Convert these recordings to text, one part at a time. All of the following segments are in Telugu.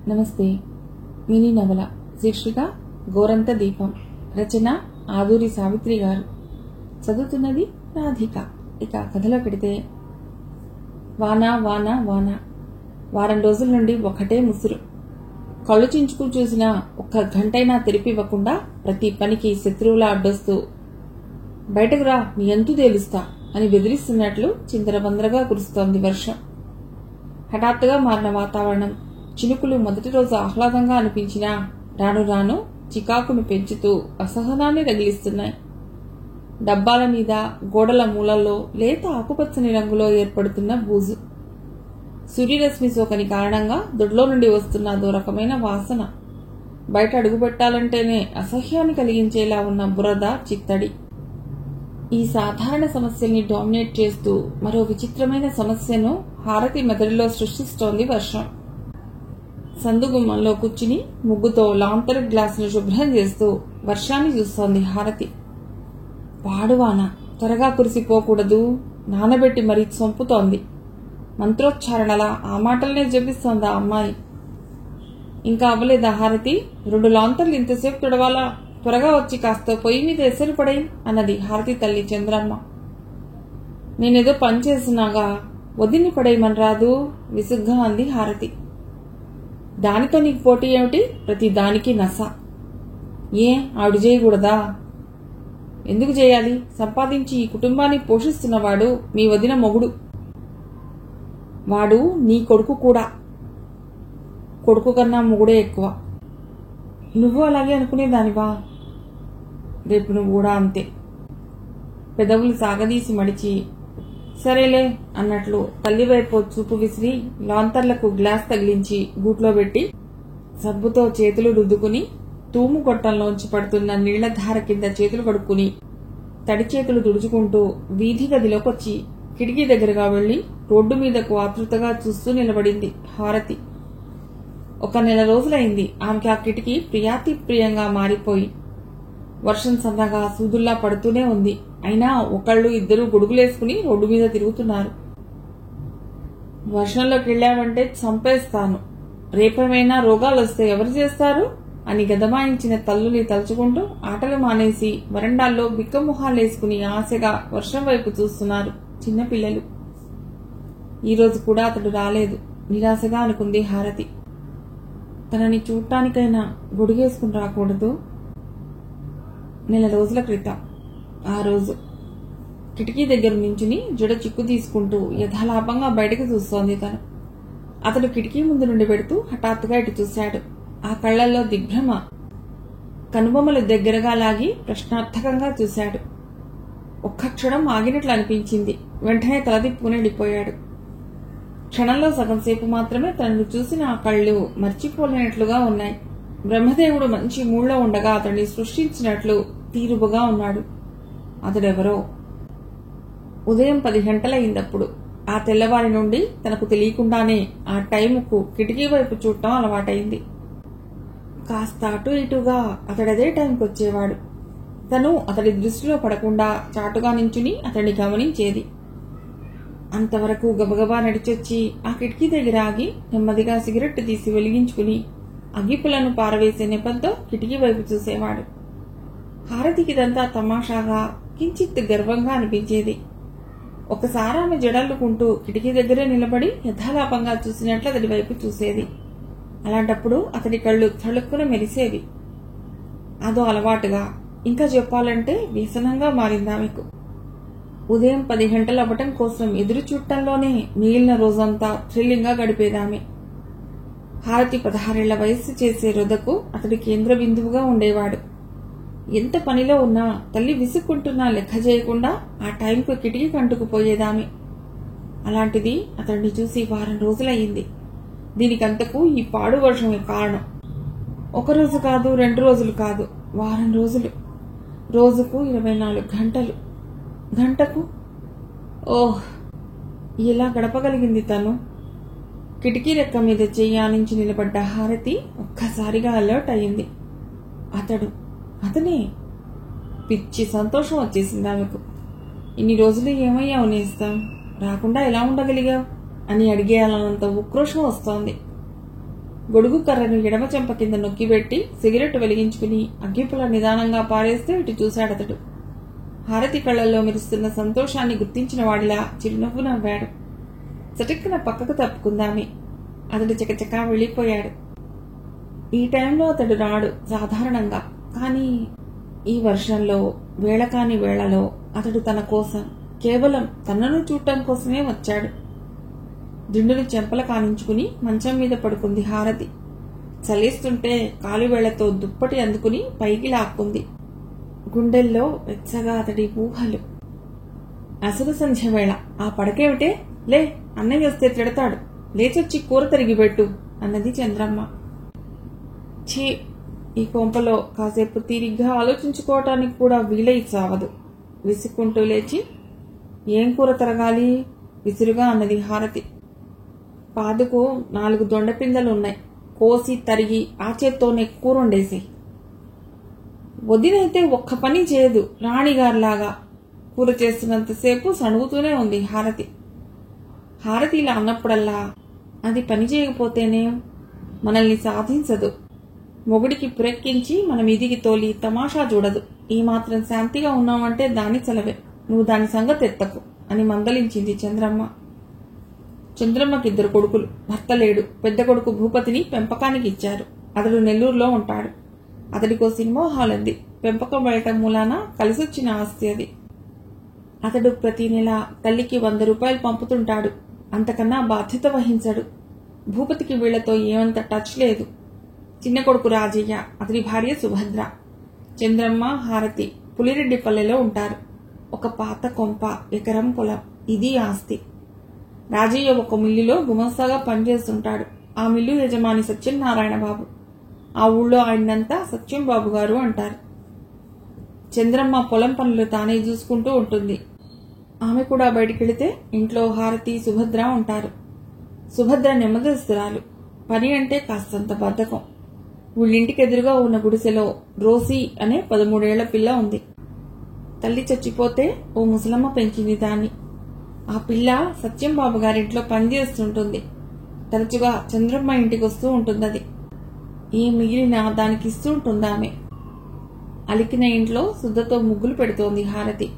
నమస్తే. మినీ నవల శీర్షిక గోరంత దీపం. రచన ఆదూరి సావిత్రి గారు. చదువుతున్నది రాధిక. ఇక కథలో పెడితే, వాన వాన వాన. వారం రోజుల నుండి ఒకటే ముసురు. కళ్ళు చించుకు చూసినా ఒక్క గంటైనా తెరిపివ్వకుండా ప్రతి పనికి శత్రువులా అడ్డొస్తూ బయటకు రా, నీ ఎంతు తేలుస్తా అని బెదిరిస్తున్నట్లు చిందరబందరగా కురుస్తోంది వర్షం. హఠాత్తుగా మారిన వాతావరణం. చినుకులు మొదటి రోజు ఆహ్లాదంగా అనిపించినా రాను రాను చికాకును పెంచుతూ అసహనాన్ని రగిలిస్తున్నాయి. డబ్బాల మీద, గోడల మూలల్లో లేత ఆకుపచ్చని రంగులో ఏర్పడుతున్న బూజు, సూర్యరశ్మి సోకని కారణంగా దొడ్లో నుండి వస్తున్న అదో రకమైన వాసన, బయట అడుగుపెట్టాలంటేనే అసహ్యాన్ని కలిగించేలా ఉన్న బురద, చిత్తడి. ఈ సాధారణ సమస్యల్ని డామినేట్ చేస్తూ మరో విచిత్రమైన సమస్యను హారతి మెదడులో సృష్టిస్తోంది వర్షం. సందుగుమ్మంలో కూర్చుని ముగ్గుతో లాంతరు గ్లాసును శుభ్రం చేస్తూ వర్షాన్ని చూస్తోంది హారతి. పాడువాన త్వరగా కురిసిపోకూడదు, నానబెట్టి మరీ చంపుతోంది. మంత్రోచ్చారణలా ఆ మాటలనే జపిస్తోంది ఆ అమ్మాయి. ఇంకా అవ్వలేదా హారతి? 2 లాంతర్లు ఇంతసేపు తుడవాలా? త్వరగా వచ్చి కాస్త పొయ్యి మీద ఎసరు పడేయి అన్నది హారతి తల్లి చంద్రమ్మ. నేనేదో పని చేస్తున్నాగా, వదిని పడేయమని రాదు విసుగ్గా అంది హారతి. దానితో నీకు పోటీ ఏమిటి? ప్రతి దానికి నస. ఏ ఆవిడ చేయకూడదా? ఎందుకు చేయాలి? సంపాదించి ఈ కుటుంబాన్ని పోషిస్తున్నవాడు మీ వదిన మొగుడు. వాడు నీ కొడుకు కూడా. కొడుకు కన్నా మొగుడే ఎక్కువ. నువ్వు అలాగే అనుకునేదానివా? రేపు నువ్వు కూడా అంతే. పెదవులు సాగదీసి మడిచి సరేలే అన్నట్లు తల్లివైపు చూపు విసిరి లాంతర్లకు గ్లాస్ తగిలించి గూట్లో పెట్టి సబ్బుతో చేతులు రుద్దుకుని తూము గొట్టంలోంచి పడుతున్న నీళ్లధార కింద చేతులు కడుక్కుని తడి చేతులు తుడుచుకుంటూ వీధి గదిలోకొచ్చి కిటికీ దగ్గరగా వెళ్లి రోడ్డు మీదకు ఆతృతగా చూస్తూ నిలబడింది హారతి. 1 నెల రోజులైంది ఆమెకి ఆ కిటికీ ప్రియాతి ప్రియంగా మారిపోయి. వర్షం సన్నగా సూదుల్లా పడుతూనే ఉంది. అయినా ఒకళ్ళు ఇద్దరు గొడుగులేసుకుని రోడ్డు మీద తిరుగుతున్నారు. వర్షంలోకి వెళ్ళావంటే చంపేస్తాను, రేపేమైనా రోగాలు వస్తే ఎవరు చేస్తారు అని గదమాయించిన తల్లుని తలుచుకుంటూ ఆటలు మానేసి వరండాల్లో బిక్కమొహాలేసుకుని ఆశగా వర్షం వైపు చూస్తున్నారు చిన్నపిల్లలు. ఈరోజు కూడా అతడు రాలేదు. నిరాశగా అనుకుంది హారతి. తనని చూడటానికైనా గొడుగేసుకుని రాకూడదు. 1 నెల రోజుల క్రితం ఆ రోజు కిటికీ దగ్గర నుంచుని జడ చిక్కు తీసుకుంటూ యథాలాపంగా బయటకు చూస్తోంది తను. అతడు కిటికీ ముందు నుండి పెడుతూ హఠాత్తుగా ఇటు చూశాడు. ఆ కళ్లల్లో దిగ్భ్రమ. కనుబొమ్మలు దగ్గరగా లాగి ప్రశ్నార్థకంగా చూశాడు. ఒక్క క్షణం ఆగినట్లు అనిపించింది. వెంటనే తలదిప్పుకుని వెళ్ళిపోయాడు. క్షణంలో సగం సేపు మాత్రమే తనను చూసిన ఆ కళ్ళు మర్చిపోలేనట్లుగా ఉన్నాయి. బ్రహ్మదేవుడు మంచి మూడ్లో ఉండగా అతన్ని సృష్టించినట్లు తీరుబుగా ఉన్నాడు. అతడెవరో. ఉదయం 10 గంటలయిందప్పుడు. ఆ తెల్లవారి నుండి తనకు తెలియకుండానే ఆ టైముకు కిటికీ వైపు చూడటం అలవాటైంది. కాస్త అటు ఇటుగా అతడదే టైంకి వచ్చేవాడు. తను అతడి దృష్టిలో పడకుండా చాటుగా నించుని అతడిని గమనించేది. అంతవరకు గబగబా నడిచొచ్చి ఆ కిటికీ దగ్గర ఆగి నెమ్మదిగా సిగరెట్ తీసి వెలిగించుకుని అగ్గిపులను పారవేసే నెపంతో కిటికీ వైపు చూసేవాడు. హారతికిదంతా తమాషాగా, కించిత్ గర్వంగా అనిపించేది. ఒకసారి ఆమె జడల్లుకుంటూ కిటికీ దగ్గరే నిలబడి యథాలాపంగా చూసినట్లు అతడి వైపు చూసేది. అలాంటప్పుడు అతడి కళ్ళు తళుక్కున మెరిసేవి. అదో అలవాటుగా, ఇంకా చెప్పాలంటే వ్యసనంగా మారింది ఆమెకు. ఉదయం 10 గంటలు అవ్వటం కోసం ఎదురు చూడటంలోనే మిగిలిన రోజంతా థ్రిల్లింగ్గా గడిపేదామె. హారతి 16 ఏళ్ల వయస్సు చేసే రొదకు అతడి కేంద్ర బిందువుగా ఉండేవాడు. ఎంత పనిలో ఉన్నా తల్లి విసుక్కుంటున్నా లెక్క చేయకుండా ఆ టైంకు కిటికీ కంటుకుపోయేదామె. అలాంటిది అతడిని చూసి వారం రోజులయ్యింది. దీనికంతకు ఈ పాడు వర్షమే కారణం. 1 రోజు కాదు, 2 రోజులు కాదు, వారం రోజులు. రోజుకు 24 గంటలు. గంటకు ఓహ్, ఇలా గడపగలిగింది తను. కిటికీ రెక్క మీద చెయ్యి ఆనించి నిలబడ్డ హారతి ఒక్కసారిగా అలర్ట్ అయింది. అతనే. పిచ్చి సంతోషం వచ్చేసింది ఆమెకు. ఇన్ని రోజులు ఏమయ్యావు నేస్తాం, రాకుండా ఎలా ఉండగలిగావు అని అడిగేయాలన్నంత ఉక్రోషం వస్తోంది. గొడుగు కర్రను ఎడమ చెంప కింద నొక్కిపెట్టి సిగరెట్ వెలిగించుకుని అగ్గిపుల నిదానంగా పారేస్తే ఇటు చూశాడతడు. హారతి కళ్లల్లో మెరుస్తున్న సంతోషాన్ని గుర్తించిన వాడిలా చిరునవ్వు నవ్వాడు. చటుక్కున పక్కకు తప్పుకుందామే. అతడు చకచకా వెళ్ళిపోయాడు. ఈ టైంలో అతడు రాడు సాధారణంగా. కానీ ఈ వర్షంలో, వేళకాని వేళలో అతడు తన కోసం, కేవలం తనను చూడటం కోసమే వచ్చాడు. దిండును చెంపల కానించుకుని మంచం మీద పడుకుంది హారతి. చలేస్తుంటే కాలివేళ్లతో దుప్పటి అందుకుని పైకి లాక్కుంది. గుండెల్లో వెచ్చగా అతడి ఊహలు. అసలు సంధ్య వేళ. ఆ పడకేమిటే? లే, అన్నయ్య వస్తే తిడతాడు. లేచొచ్చి కూర తరిగిపెట్టు అన్నది చంద్రమ్మ. ఛీ, ఈ కొంపలో కాసేపు తీరిగ్గా ఆలోచించుకోవటానికి కూడా వీలై చావదు. విసుక్కుంటూ లేచి, ఏం కూర తరగాలి విసురుగా అన్నది హారతి. పాదుకు 4 దొండపిందలున్నాయి. కోసి తరిగి ఆ చేత్తోనే కూరొండేసి. వదినైతే ఒక్క పని చేయదు. రాణిగారిలాగా కూర చేస్తున్నంతసేపు సణుగుతూనే ఉంది హారతి. హారతి ఇలా అన్నప్పుడల్లా అది పని చేయకపోతేనే మనల్ని సాధించదు. మొగుడికి పురెక్కించి మన మీదికి తోలి తమాషా చూడదు. ఈ మాత్రం శాంతిగా ఉన్నామంటే దాని చలవే. నువ్వు దాని సంగతి ఎత్తకు అని మందలించింది చంద్రమ్మ. చంద్రమ్మకి 2 కొడుకులు. భర్త లేడు. పెద్ద కొడుకు భూపతిని పెంపకానికి ఇచ్చారు. అతడు నెల్లూరులో ఉంటాడు. అతడికో సినిమా హాల్ ఉంది. పెంపకం వెళ్ళటం మూలాన కలిసొచ్చిన ఆస్తి అది. అతడు ప్రతి నెల తల్లికి 100 రూపాయలు పంపుతుంటాడు. అంతకన్నా బాధ్యత వహించడు. భూపతికి వీళ్లతో ఏమంత టచ్ లేదు. చిన్న కొడుకు రాజయ్య, అతడి భార్య సుభద్ర. చంద్రమ్మ, హారతి పులిరెడ్డిపల్లెలో ఉంటారు. ఒక పాత కొంప, ఎకరం పొలం. ఇది ఆస్తి. రాజయ్య ఒక మిల్లులో గుమస్తాగా పనిచేస్తుంటాడు. ఆ మిల్లు యజమాని సత్యనారాయణ బాబు. ఆ ఊళ్ళో ఆయనంతా సత్యం బాబు గారు అంటారు. చంద్రమ్మ పొలం పనులు తానే చూసుకుంటూ ఉంటుంది. ఆమె కూడా బయటికెళితే ఇంట్లో హారతి, సుభద్ర ఉంటారు. సుభద్ర నెమ్మదస్తురాలు. పని అంటే కాస్తంత బద్ధకం. వీళ్ళింటికెదురుగా ఉన్న గుడిసెలో రోసీ అనే 13 ఏళ్ల పిల్ల ఉంది. తల్లి చచ్చిపోతే ఓ ముసలమ్మ పెంచింది దాన్ని. ఆ పిల్ల సత్యంబాబు గారింట్లో పనిచేస్తుంటుంది. తరచుగా చంద్రమ్మ ఇంటికి వస్తూ ఉంటుందది. ఏ మిగిలినా దానికి ఇస్తూ ఉంటుందామె. అలికిన ఇంట్లో శుద్ధతో ముగ్గులు పెడుతోంది హారతి.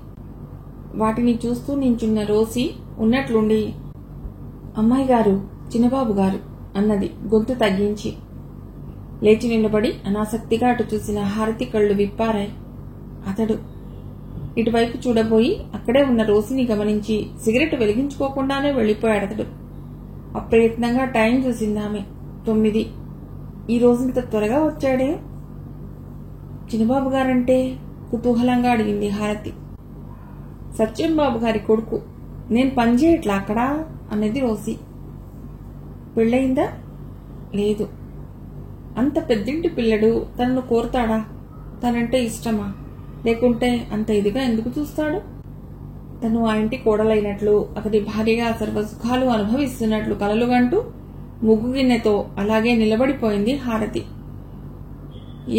వాటిని చూస్తూ నించున్న రోసి ఉన్నట్లుండి, అమ్మాయి గారు, చిన్నబాబు గారు అన్నది గొంతు తగ్గించి. లేచి నిలబడి అనాసక్తిగా అటు చూసిన హారతి కళ్ళు విప్పారాయి. అతడు ఇటువైపు చూడబోయి అక్కడే ఉన్న రోసిని గమనించి సిగరెట్ వెలిగించుకోకుండానే వెళ్లిపోయాడతడు. అప్రయత్నంగా టైం చూసిందామె. 9. ఈ రోజుంత త్వరగా వచ్చాడే? చిన్నబాబు గారంటే కుతూహలంగా అడిగింది హారతి. సత్యంబాబు గారి కొడుకు. నేను పనిచేయట్లా అక్కడా అన్నది రోసి. పెళ్ళయిందా? లేదు. అంత పెద్దింటి పిల్లడు తనను కోరుతాడా? తనంటే ఇష్టమా? లేకుంటే అంత ఇదిగా ఎందుకు చూస్తాడు? తను ఆ ఇంటి కోడలైనట్లు, అతడి భార్యగా సర్వసుఖాలు అనుభవిస్తున్నట్లు కలలుగంటూ ముగ్గుగిన్నెతో అలాగే నిలబడిపోయింది హారతి.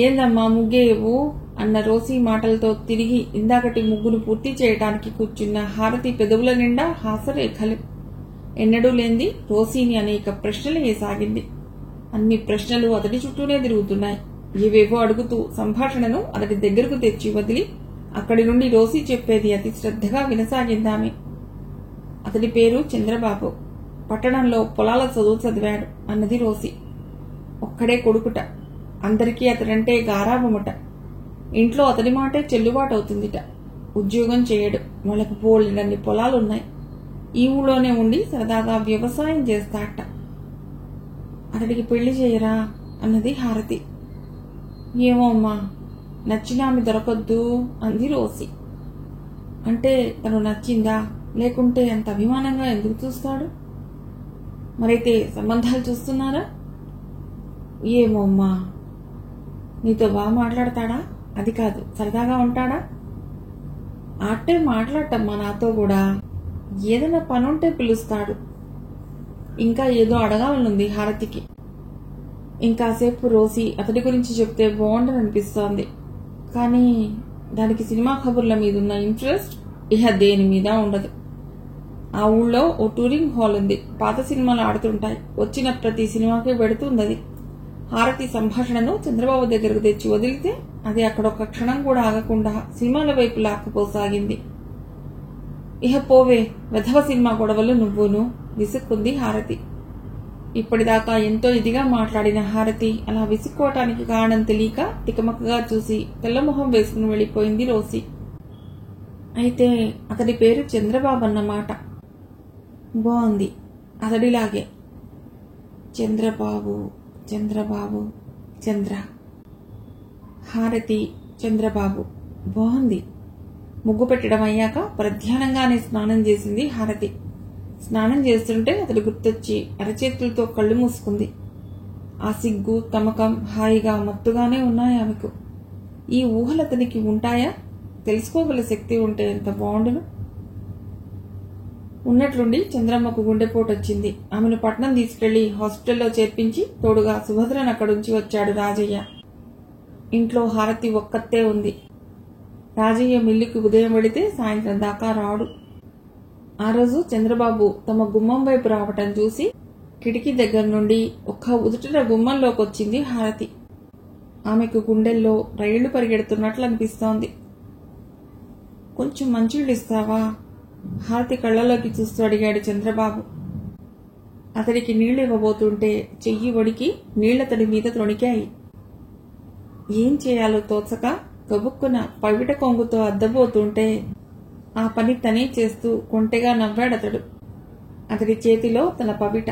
ఏందమ్మా ముగ్గేయవు అన్న రోసి మాటలతో తిరిగి ఇందాకటి ముగ్గును పూర్తి చేయటానికి కూర్చున్న హారతి పెదవుల నిండా హాసరేఖలు. ఎన్నడూ లేంది రోసిని అనేక ప్రశ్నలు వేసాగింది. అన్ని ప్రశ్నలు అతడి చుట్టూనే తిరుగుతున్నాయి. ఏవేవో అడుగుతూ సంభాషణను అతడి దగ్గరకు తెచ్చి వదిలి అక్కడి నుండి రోసి చెప్పేది అతి శ్రద్ధగా వినసాగిందామె. అతడి పేరు చంద్రబాబు. పట్టణంలో పొలాల చదువు చదివాడు అన్నది రోసి. ఒక్కడే కొడుకుట. అందరికీ అతడంటే గారాబముట. ఇంట్లో అతడి మాటే చెల్లుబాటు అవుతుందిట. ఉద్యోగం చేయడు. వాళ్ళకు బోలెడన్ని పొలాలున్నాయి. ఈ ఊళ్ళోనే ఉండి సరదాగా వ్యవసాయం చేస్తాట. అతడికి పెళ్లి చేయరా అన్నది హారతి. ఏమో అమ్మా, నచ్చిన ఆమె దొరకొద్దు అంది రోసి. అంటే తను నచ్చిందా? లేకుంటే అంత అభిమానంగా ఎందుకు చూస్తాడు? మరైతే సంబంధాలు చూస్తున్నారా? ఏమో అమ్మా. నీతో బాగా మాట్లాడతాడా? అది కాదు, సరదాగా ఉంటాడా? ఆటే మాట్లాడటమ్మా నాతో కూడా. ఏదైనా పనుంటే పిలుస్తాడు. ఇంకా ఏదో అడగాలనుంది హారతికి. ఇంకాసేపు రోసి అతడి గురించి చెప్తే బాగుండదనిపిస్తోంది. కానీ దానికి సినిమా కబుర్ల మీదున్న ఇంట్రెస్ట్ ఇహ దేని మీద ఉండదు. ఆ ఊళ్ళో ఓ టూరింగ్ హాల్ ఉంది. పాత సినిమాలు ఆడుతుంటాయి. వచ్చిన ప్రతి సినిమాకి పెడుతుందది. హారతి సంభాషణను చంద్రబాబు దగ్గరకు తెచ్చి వదిలితే అది అక్కడొక్క క్షణం కూడా ఆగకుండా సినిమాల వైపు లాక్కుపోసాగింది. ఇహ పోవే, వెధవ సినిమా గొడవలు నువ్వును, విసుక్కుంది హారతి. ఇప్పటిదాకా ఎంతో ఇదిగా మాట్లాడిన హారతి అలా విసుక్కోవటానికి కారణం తెలియక తికమకగా చూసి తెల్లమొహం వేసుకుని వెళ్లిపోయింది రోసి. అయితే అతడి పేరు చంద్రబాబు అన్నమాట. బాగుంది, అతడిలాగే. చంద్రబాబు చంద్రబాబు చంద్ర. హారతి చంద్రబాబు బాగుంది. ముగ్గు పెట్టడం అయ్యాక ప్రధ్యానంగానే స్నానం చేసింది హారతి. స్నానం చేస్తుంటే అతడు గుర్తొచ్చి అరచేతులతో కళ్ళు మూసుకుంది. ఆ సిగ్గు తమకం హాయిగా మత్తుగానే ఉన్నాయి ఆమెకు. ఈ ఊహలు అతనికి ఉంటాయా? తెలుసుకోగల శక్తి ఉంటే ఎంత బాగుండును. ఉన్నట్లుండి చంద్రమ్మకు గుండెపోటు వచ్చింది. ఆమెను పట్నం తీసుకెళ్లి హాస్పిటల్లో చేర్పించి తోడుగా సుభద్రను అక్కడుంచి వచ్చాడు రాజయ్య. ఇంట్లో హారతి ఒక్కతే ఉంది. రాజయ్య మిల్లుకి ఉదయం వెళితే సాయంత్రం దాకా రాడు. ఆ రోజు చంద్రబాబు తమ గుమ్మం వైపు రావటం చూసి కిటికీ దగ్గర నుండి ఒక్క ఉదుటిన గుమ్మంలోకొచ్చింది హారతి. ఆమెకు గుండెల్లో రైళ్లు పరిగెడుతున్నట్లు అనిపిస్తోంది. కొంచెం మంచినీళ్ళు ఇస్తావా? హారతి కళ్ళలోకి చూస్తూ అడిగాడు చంద్రబాబు. అతడికి నీళ్లు ఇవ్వబోతుంటే చెయ్యి వడికి నీళ్లతడి మీద త్రొణికాయి. ఏం చేయాలో తోచక గబుక్కున పవిట కొంగుతో అద్దబోతుంటే ఆ పని తనే చేస్తూ కొంటెగా నవ్వాడతడు. అతడి చేతిలో తన పవిట.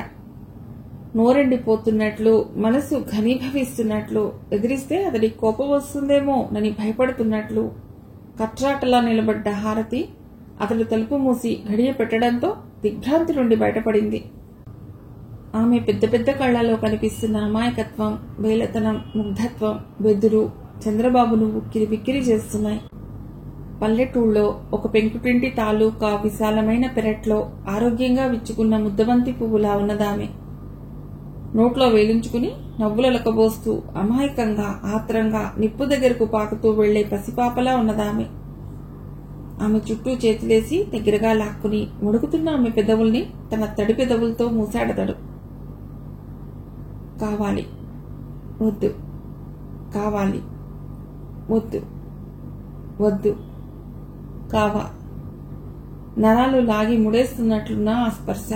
నోరెండిపోతున్నట్లు, మనసు ఘనీభవిస్తున్నట్లు, ఎదిరిస్తే అతడి కోపం వస్తుందేమో నని భయపడుతున్నట్లు కట్రాటలా నిలబడ్డ హారతి అతడు తలుపు మూసి గడియ పెట్టడంతో దిగ్భ్రాంతి నుండి బయటపడింది. ఆమె పెద్ద పెద్ద కళ్లలో కనిపిస్తున్న అమాయకత్వం, బేలతనం, ముగ్ధత్వం, బెదురు చంద్రబాబును ఉక్కిరి బిక్కిరి చేస్తున్నాయి. పల్లెటూళ్ళలో ఒక పెంకుటింటి తాలూకా విశాలమైన పెరట్లో ఆరోగ్యంగా విచ్చుకున్న ముద్దబంతి పువ్వులా ఉన్నదామె. నోట్లో వేలుంచుకుని నవ్వులొలకబోస్తూ అమాయకంగా ఆత్రంగా నిప్పు దగ్గరకు పాకుతూ వెళ్లే పసిపాపలా ఉన్నదామె. ఆమె చుట్టూ చేతులేసి దగ్గరగా లాక్కుని ముడుకుతున్న ఆమె పెదవుల్ని తన తడి పెదవులతో మూసాడతాడు. కావాలి, వద్దు, కావాలి, వద్దు, వద్దు, కావా. నరాలు లాగి ముడేస్తున్నట్లున్న ఆ స్పర్శ,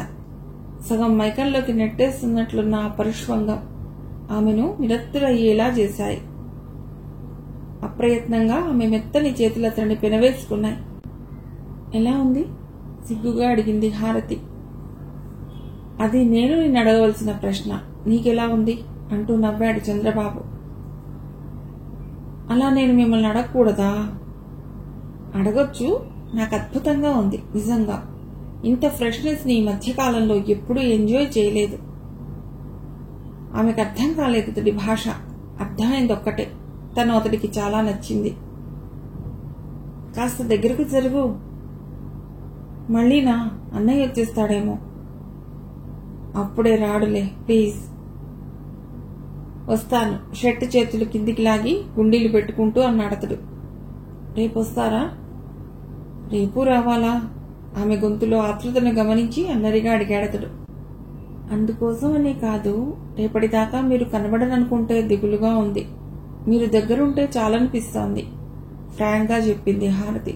సగం మైకంలోకి నెట్టేస్తున్నట్లున్న ఆ పరిష్వంగం ఆమెను నిరత్తులయ్యేలా చేశాయి. అప్రయత్నంగా ఆమె మెత్తని చేతులు అతన్ని పెనవేసుకున్నాయి. ఎలా ఉంది? సిగ్గుగా అడిగింది హారతి. అది నేను నిన్ను అడగవలసిన ప్రశ్న. నీకెలా ఉంది అంటూ నవ్వాడు చంద్రబాబు. అలా నేను మిమ్మల్ని అడగకూడదా? అడగొచ్చు. నాకు అద్భుతంగా ఉంది నిజంగా. ఇంత ఫ్రెష్నెస్ ని ఈ మధ్యకాలంలో ఎప్పుడూ ఎంజాయ్ చేయలేదు. ఆమెకు అర్థం కాలేదు అతడి భాష. అర్థమైంది ఒక్కటే, తను అతడికి చాలా నచ్చింది. కాస్త దగ్గరకు జరుగు. మళ్ళీనా? అన్నయ్య వచ్చేస్తాడేమో. అప్పుడే రాడులే, ప్లీజ్. వస్తాను. షర్ట్ చేతులు కిందికి లాగి గుండీలు పెట్టుకుంటూ అన్నాడతడు. రేపొస్తారా? రేపు రావాలా? ఆమె గొంతులో ఆతృతను గమనించి అల్లరిగా అడిగాడతడు. అందుకోసమనే కాదు, రేపటిదాకా మీరు కనబడననుకుంటే దిగులుగా ఉంది. మీరు దగ్గరుంటే చాలనిపిస్తోంది ఫ్రాంక్ గా చెప్పింది హారతి.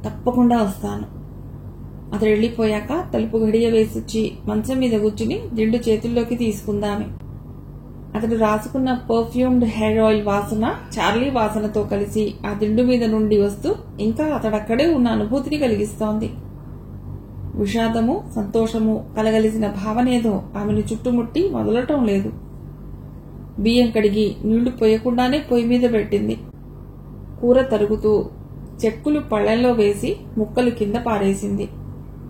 తప్పకుండా వస్తాను. అతడు వెళ్లిపోయాక తలుపు గడియ వేసొచ్చి మంచం మీద కూర్చుని దిండు చేతుల్లోకి తీసుకుందామె. అతడు రాసుకున్న పర్ఫ్యూమ్డ్ హెయిర్ ఆయిల్ వాసన చార్లీ వాసనతో కలిసి ఆ దిండు మీద నుండి వస్తూ ఇంకా అతడక్కడే ఉన్న అనుభూతిని కలిగిస్తోంది. విషాదము, సంతోషము కలగలిసిన భావనేదో ఆమెను చుట్టుముట్టి మొదలటం లేదు. బియ్యం కడిగి నీళ్లు పోయకుండానే పొయ్యి మీద పెట్టింది. కూర తరుగుతూ చెక్కులు పళ్లెంలో వేసి ముక్కలు కింద పారేసింది.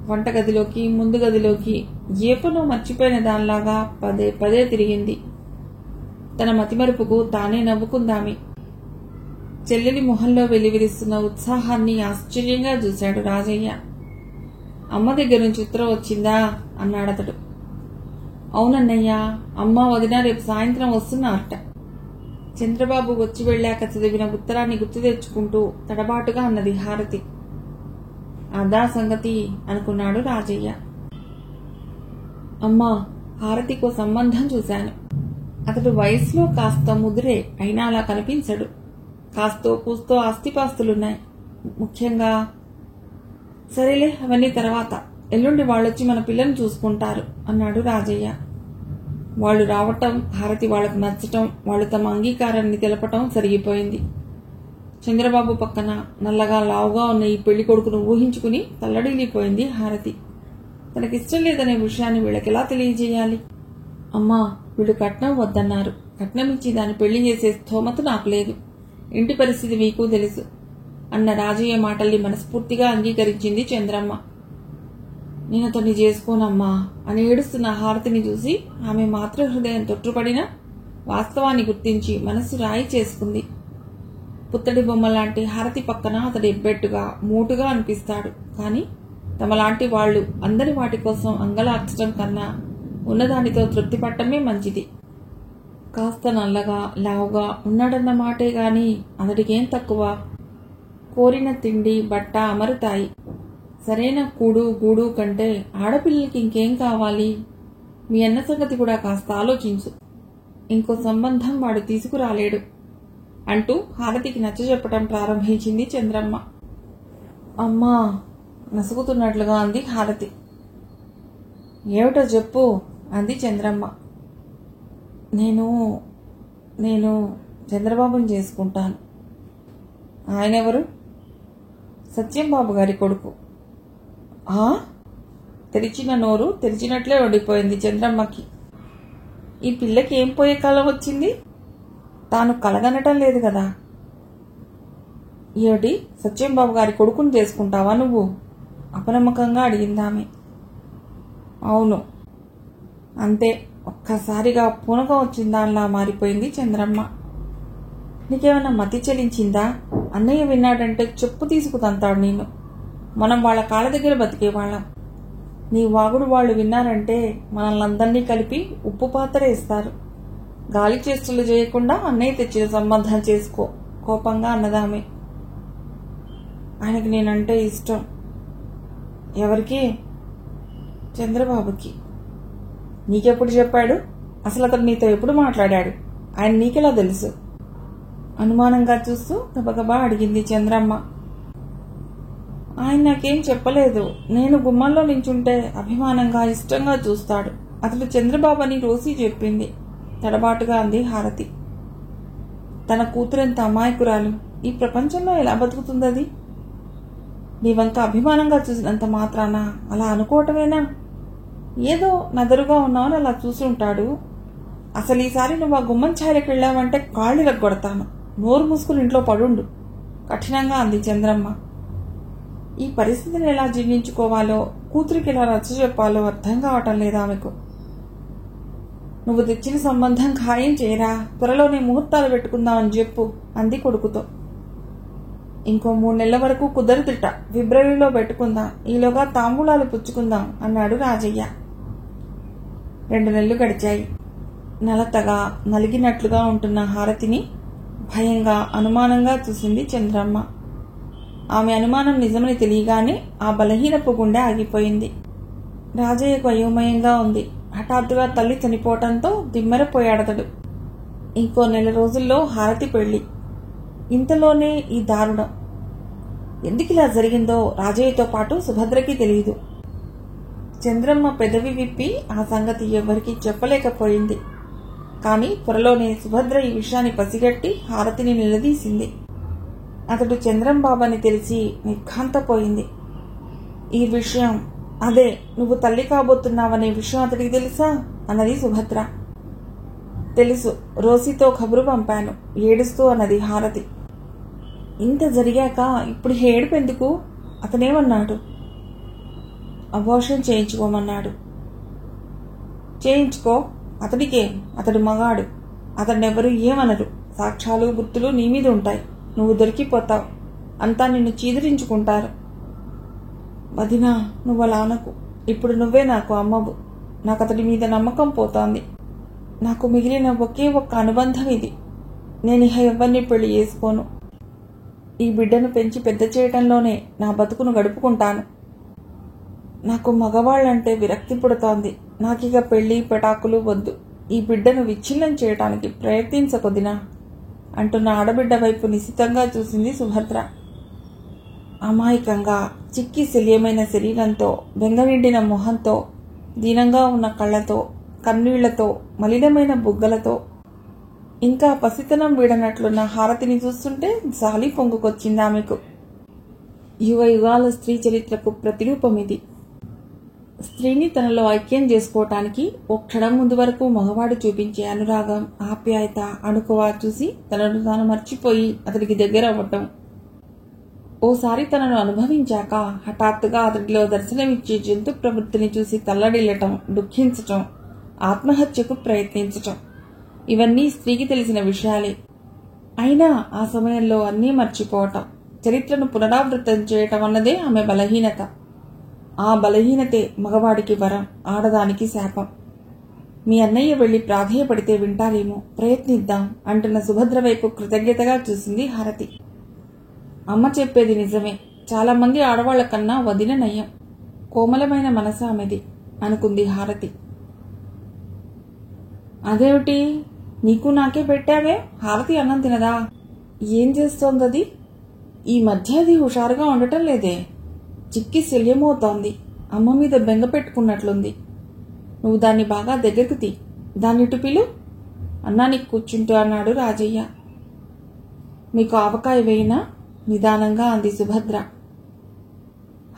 వంటగదిలోకి ముందు గదిలోకి ఏ పనో మర్చిపోయిన దానిలాగా పదే పదే తిరిగింది. తన మతిమరుపుకు తానే నవ్వుకుందామి. చెల్లెలి మొహంలో వెలివిరుస్తున్న ఉత్సాహాన్ని ఆశ్చర్యంగా చూశాడు రాజయ్య. అమ్మ దగ్గర నుంచి ఉత్తరం వచ్చిందా అన్నాడతడు. అవునన్నయ్యా, అమ్మ వదిన రేపు సాయంత్రం వస్తున్నారట. చంద్రబాబు వచ్చి వెళ్లాక చదివిన ఉత్తరాన్ని గుర్తు తెచ్చుకుంటూ తడబాటుగా అన్నది హారతి. అదా సంగతి అనుకున్నాడు రాజయ్య. అమ్మా, హారతికో సంబంధం చూశాను. అతడు వయసులో కాస్త ముదిరే అయినా అలా కనిపించడు. కాస్తో కూస్తో ఆస్తిపాస్తులున్నాయి. ముఖ్యంగా సరేలే అవన్నీ తర్వాత, ఎల్లుండి వాళ్ళొచ్చి మన పిల్లని చూసుకుంటారు అన్నాడు రాజయ్య. వాళ్ళు రావటం, హారతి వాళ్లకు నచ్చటం, వాళ్ళు తమ అంగీకారాన్ని తెలపటం జరిగిపోయింది. చంద్రబాబు పక్కన నల్లగా లావుగా ఉన్న ఈ పెళ్లి కొడుకును ఊహించుకుని తల్లడిల్లిపోయింది హారతి. తనకిష్టం లేదనే విషయాన్ని వీళ్ళకెలా తెలియజేయాలి? అమ్మా, వీళ్ళు కట్నం వద్దన్నారు. కట్నం ఇచ్చి దాన్ని పెళ్లి చేసే స్థోమత నాకు లేదు. ఇంటి పరిస్థితి మీకు తెలుసు అన్న రాజయ్య మాటల్ని మనస్ఫూర్తిగా అంగీకరించింది చంద్రమ్మ. నేను అతన్ని చేసుకోనమ్మా అని ఏడుస్తున్న హారతిని చూసి ఆమె మాతృహృదయం తొట్టుపడినా వాస్తవాన్ని గుర్తించి మనసు రాయి చేసుకుంది. పుత్తడి బొమ్మ లాంటి హారతి పక్కన అతడు ఎబ్బెట్టుగా మోటుగా అనిపిస్తాడు. కానీ తమలాంటి వాళ్లు అందరి వాటి కోసం అంగలార్చడం కన్నా ఉన్నదానితో తృప్తి పట్టమే మంచిది. కాస్త నల్లగా లావుగా ఉన్నాడన్న మాటే గాని అతడికేం తక్కువ? కోరిన తిండి బట్ట అమరుతాయి. సరైన కూడు గూడు కంటే ఆడపిల్లలకి ఇంకేం కావాలి? మీ అన్న సంగతి కూడా కాస్త ఆలోచించు. ఇంకో సంబంధం వాడు తీసుకురాలేడు అంటూ హారతికి నచ్చజెప్పటం ప్రారంభించింది చంద్రమ్మ. అమ్మా, నసుగుతున్నట్లుగా అంది హారతి. ఏమిటో చెప్పు అంది చంద్రమ్మ. నేను చంద్రబాబుని చేసుకుంటాను. ఆయనెవరు? సత్యంబాబు గారి కొడుకు. తెరిచిన నోరు తెరిచినట్లే ఉండిపోయింది చంద్రమ్మకి. ఈ పిల్లకి ఏం పోయే కాలం వచ్చింది? తాను కలగనటం లేదు కదా. ఏమిటి, సత్యంబాబు గారి కొడుకుని చేసుకుంటావా నువ్వు? అపనమ్మకంగా అడిగిందామె. అవును అంతే. ఒక్కసారిగా పూనకం వచ్చిందానిలా మారిపోయింది చంద్రమ్మ. నీకేమన్నా మతి చెలించిందా? అన్నయ్య విన్నాడంటే చెప్పు తీసుకుతంతాడు నేను. మనం వాళ్ళ కాళ్ళ దగ్గర బతికేవాళ్ళం. నీ వాగుడు వాళ్ళు విన్నారంటే మనల్ని అందరినీ కలిపి ఉప్పు పాత్ర వేస్తారు. గాలి చేష్టలు చేయకుండా అన్నయ్య తెచ్చిన సంబంధం చేసుకో కోపంగా అన్నదామె. ఆయనకి నేనంటే ఇష్టం. ఎవరికి? చంద్రబాబుకి. నీకెప్పుడు చెప్పాడు? అసలు అతను నీతో ఎప్పుడు మాట్లాడాడు? ఆయన నీకెలా తెలుసు? అనుమానంగా చూస్తూ గబగబా అడిగింది చంద్రమ్మ. ఆయన నాకేం చెప్పలేదు. నేను గుమ్మంలో నించుంటే అభిమానంగా ఇష్టంగా చూస్తాడు. అతడు చంద్రబాబు అని రోసి చెప్పింది తడబాటుగా అంది హారతి. తన కూతురెంత అమాయకురాలు. ఈ ప్రపంచంలో ఎలా బతుకుతుందది? నీ వంక అభిమానంగా చూసినంత మాత్రాన అలా అనుకోవటమేనా? ఏదో నదరుగా ఉన్నావని అలా చూసి ఉంటాడు. అసలు ఈసారి నువ్వు ఆ గుమ్మం ఛాయలకు వెళ్ళావంటే కాళ్ళు రగ్గొడతాను. నోరు మూసుకుని ఇంట్లో పడుండు కఠినంగా అంది చంద్రమ్మ. ఈ పరిస్థితిని ఎలా జీర్ణించుకోవాలో, కూతురికి ఎలా రచ్చ చెప్పాలో అర్థం కావటం లేదా ఆమెకు. నువ్వు తెచ్చిన సంబంధం ఖాయం చేయరా, త్వరలోనే ముహూర్తాలు పెట్టుకుందామని చెప్పు అంది కొడుకుతో. ఇంకో 3 నెలల వరకు కుదరదుట. ఫిబ్రవరిలో పెట్టుకుందాం. ఈలోగా తాంబూలాలు పుచ్చుకుందాం అన్నాడు రాజయ్య. 2 నెలలు గడిచాయి. నలతగా నలిగినట్లుగా ఉంటున్న హారతిని భయంగా అనుమానంగా చూసింది చంద్రమ్మ. ఆమె అనుమానం నిజమని తెలియగానే ఆ బలహీనపు గుండె ఆగిపోయింది. రాజయ్యకు అయోమయంగా ఉంది. హఠాత్తుగా తల్లి చనిపోవటంతో దిమ్మెరపోయాడతడు. ఇంకో 1 నెల రోజుల్లో హారతి పెళ్లి. ఇంతలోనే ఈ దారుణం. ఎందుకిలా జరిగిందో రాజయ్యతో పాటు సుభద్రకి తెలియదు. చంద్రమ్మ పెదవి విప్పి ఆ సంగతి ఎవరికీ చెప్పలేకపోయింది. కాని త్వరలోనే సుభద్ర ఈ విషయాన్ని పసిగట్టి హారతిని నిలదీసింది. అతడు చంద్రంబాబని తెలిసి నిర్ఘాంతపోయింది. ఈ విషయం, అదే నువ్వు తల్లి కాబోతున్నావనే విషయం అతడికి తెలుసా అన్నది సుభద్ర. తెలుసు, రోసితో ఖబరు పంపాను ఏడుస్తూ అన్నది హారతి. ఇంత జరిగాక ఇప్పుడు ఏడుపెందుకు? అతనేమన్నాడు? అబార్షన్ చేయించుకోమన్నాడు. చేయించుకో. అతడికే, అతడు మగాడు. అతడినెవరూ ఏమనరు. సాక్ష్యాలు గుర్తులు నీ మీద ఉంటాయి. నువ్వు దొరికిపోతావు. అంతా నిన్ను చీదరించుకుంటారు. వదినా, నువ్వు అలా అనకు. ఇప్పుడు నువ్వే నాకు అమ్మవు. నాకు అతడి మీద నమ్మకం పోతోంది. నాకు మిగిలిన ఒకే ఒక్క అనుబంధం ఇది. నేను ఇహ ఎవరిని పెళ్లి చేసుకోను. ఈ బిడ్డను పెంచి పెద్ద చేయటంలోనే నా బతుకును గడుపుకుంటాను. నాకు మగవాళ్లంటే విరక్తి పుడుతోంది. నాకిక పెళ్లి పెటాకులు వద్దు. ఈ బిడ్డను విచ్ఛిన్నం చేయటానికి ప్రయత్నించకొదినా అంటున్న ఆడబిడ్డ వైపు నిశితంగా చూసింది సుభద్ర. అమాయకంగా చిక్కి శల్యమైన శరీరంతో, బెంగనిండిన మొహంతో, దీనంగా ఉన్న కళ్ళతో, కన్నీళ్లతో, మలినమైన బుగ్గలతో, ఇంకా పసితనం వీడనట్లున్న హారతిని చూస్తుంటే జాలి పొంగుకొచ్చింది ఆమెకు. యుగ యుగాల స్త్రీ చరిత్రకు ప్రతిరూపమిది. స్త్రీని తనలో ఐక్యం చేసుకోవటానికి ఓ క్షణం ముందు వరకు మగవాడు చూపించే అనురాగం, ఆప్యాయత, అణుకువ చూసి తనను తాను మర్చిపోయి అతడికి దగ్గర అవ్వటం. ఓసారి తనను అనుభవించాక హఠాత్తుగా అతడిలో దర్శనమిచ్చే జంతు ప్రవృత్తిని చూసి తల్లడిల్లటం, దుఃఖించటం, ఆత్మహత్యకు ప్రయత్నించటం ఇవన్నీ స్త్రీకి తెలిసిన విషయాలే. అయినా ఆ సమయంలో అన్నీ మర్చిపోవటం, చరిత్రను పునరావృతం చేయటం అన్నదే ఆమె బలహీనత. ఆ బలహీనతే మగవాడికి వరం, ఆడదానికి శాపం. మీ అన్నయ్య వెళ్లి ప్రాధేయపడితే వింటారేమో, ప్రయత్నిద్దాం అంటున్న సుభద్ర వైపు కృతజ్ఞతగా చూసింది హారతి. అమ్మ చెప్పేది నిజమే, చాలా మంది ఆడవాళ్ల కన్నా వదిన నయం. కోమలమైన మనసు ఆమెది అనుకుంది హారతి. అదేమిటి, నీకు నాకే పెట్టావే? హారతి అన్నం తినదా? ఏం చేస్తోందది? ఈ మధ్య అది హుషారుగా ఉండటం లేదే, చిక్కి శల్యమవుతోంది. అమ్మ మీద బెంగ పెట్టుకున్నట్లుంది. నువ్వు దాన్ని బాగా దగ్గరకు తీ, దాన్నిటు పిలు అన్నానికి కూర్చుంటూ అన్నాడు రాజయ్య. మీకు ఆవకాయ వేయినా? నిదానంగా అంది సుభద్ర.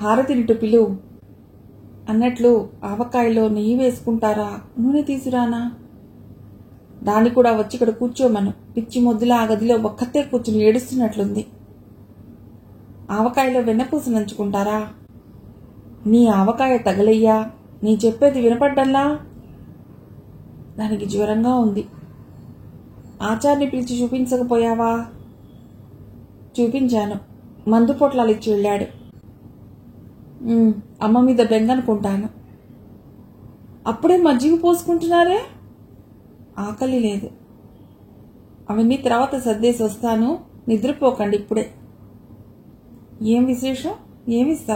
హారతినిటు పిలు అన్నట్లు ఆవకాయలో నెయ్యి వేసుకుంటారా, నూనె తీసురానా? దాన్ని కూడా వచ్చి ఇక్కడ కూర్చోమను. పిచ్చి మొద్దులా ఆ గదిలో ఒక్కతే కూర్చుని ఏడుస్తున్నట్లుంది. ఆవకాయలో వెన్నపూస నంచుకుంటారా? నీ ఆవకాయ తగలయ్యా, నీ చెప్పేది వినపడ్డల్లా. దానికి జ్వరంగా ఉంది. ఆచార్ని పిలిచి చూపించకపోయావా? చూపించాను, మందు పొట్లాలు ఇచ్చి వెళ్ళాడు. అమ్మ మీద బెంగనుకుంటాను. అప్పుడే మజ్జిగ పోసుకుంటున్నారే? ఆకలి లేదు. అవన్నీ తర్వాత సర్దేసి వస్తాను, నిద్రపోకండి ఇప్పుడే. ఏం విశేషం, ఏమిస్తా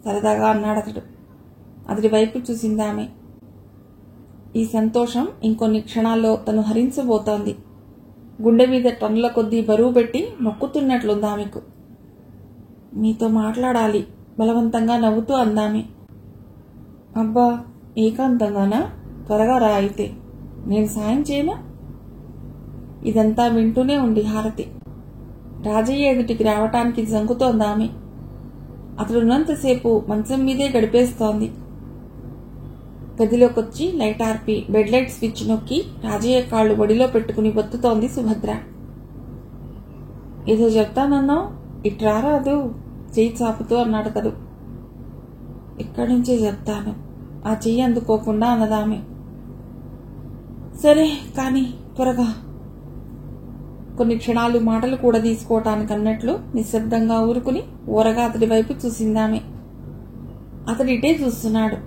సరదాగా అన్నాడు అతడు. అతడి వైపు చూసిందామె. ఈ సంతోషం ఇంకొన్ని క్షణాల్లో తను హరించబోతోంది. గుండె మీద టన్నుల కొద్దీ బరువు పెట్టి నొక్కుతున్నట్లుందామెకు. మీతో మాట్లాడాలి బలవంతంగా నవ్వుతూ అందామె. అబ్బా, ఏకాంతంగానా? త్వరగా రా అయితే, నేను సాయం చేయనా? ఇదంతా వింటూనే ఉంది హారతి. రాజయ్య ఎదుటికి రావటానికి జంకుతోందామె. అతడున్నంతసేపు మంచం మీదే గడిపేస్తోంది. గదిలోకొచ్చి లైట్ ఆర్పి బెడ్ లైట్ స్విచ్ నొక్కి రాజయ్య కాళ్లు ఒడిలో పెట్టుకుని ఒత్తుతోంది సుభద్ర. ఏదో చెప్తానన్నావు, ఇట్రారాదు చెయ్యి చాపుతూ అన్నాడు కదూ. ఇక్కడి నుంచే చెప్తాను, ఆ చెయ్యి అందుకోకుండా అన్నదామె. సరే కాని త్వరగా. కొన్ని క్షణాలు మాటలు కూడా తీసుకోవటానికి అన్నట్లు నిశ్శబ్దంగా ఊరుకుని ఓరగా అతడి వైపు చూసిందామె. అతడిటే చూస్తున్నాడు.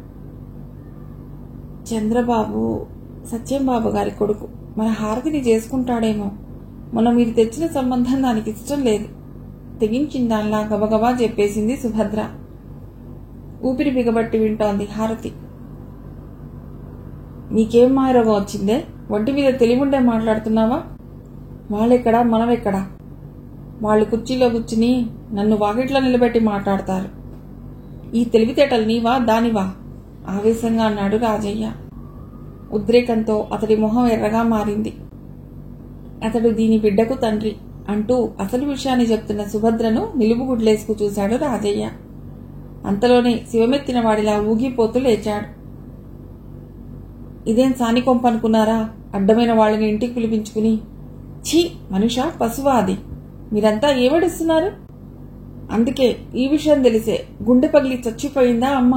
చంద్రబాబు సత్యంబాబు గారి కొడుకు, మన హారతిని చేసుకుంటాడేమో. మొన్న మీరు తెచ్చిన సంబంధం దానికి ఇష్టం లేదు. తెగించిందాల్లా గబగబా చెప్పేసింది సుభద్ర. ఊపిరి బిగబట్టి వింటోంది హారతి. నీకేం మాయరోగం వచ్చిందే? ఒంటి మీద తెలివుండే మాట్లాడుతున్నావా? వాళ్ళెక్కడా, మనమెక్కడా? వాళ్ళు కుర్చీలో కూర్చుని నన్ను వాకిట్లో నిలబెట్టి మాట్లాడతారు. ఈ తెలివితేటలు నీవా దానివా? ఆవేశంగా అన్నాడు రాజయ్య. ఉద్రేకంతో అతడి మొహం ఎర్రగా మారింది. అతడు దీని బిడ్డకు తండ్రి అంటూ అసలు విషయాన్ని చెప్తున్న సుభద్రను నిలువుగుడ్లేసుకు చూశాడు రాజయ్య. అంతలోనే శివమెత్తిన వాడిలా ఊగిపోతూ లేచాడు. ఇదేం సానికొంప అనుకున్నారా? అడ్డమైన వాళ్ళని ఇంటికి పిలిపించుకుని. ఛీ, మనుషా, పశువా అది? మీరంతా ఏమడుస్తున్నారు? అందుకే ఈ విషయం తెలిసే గుండె పగిలి చచ్చిపోయిందా అమ్మ?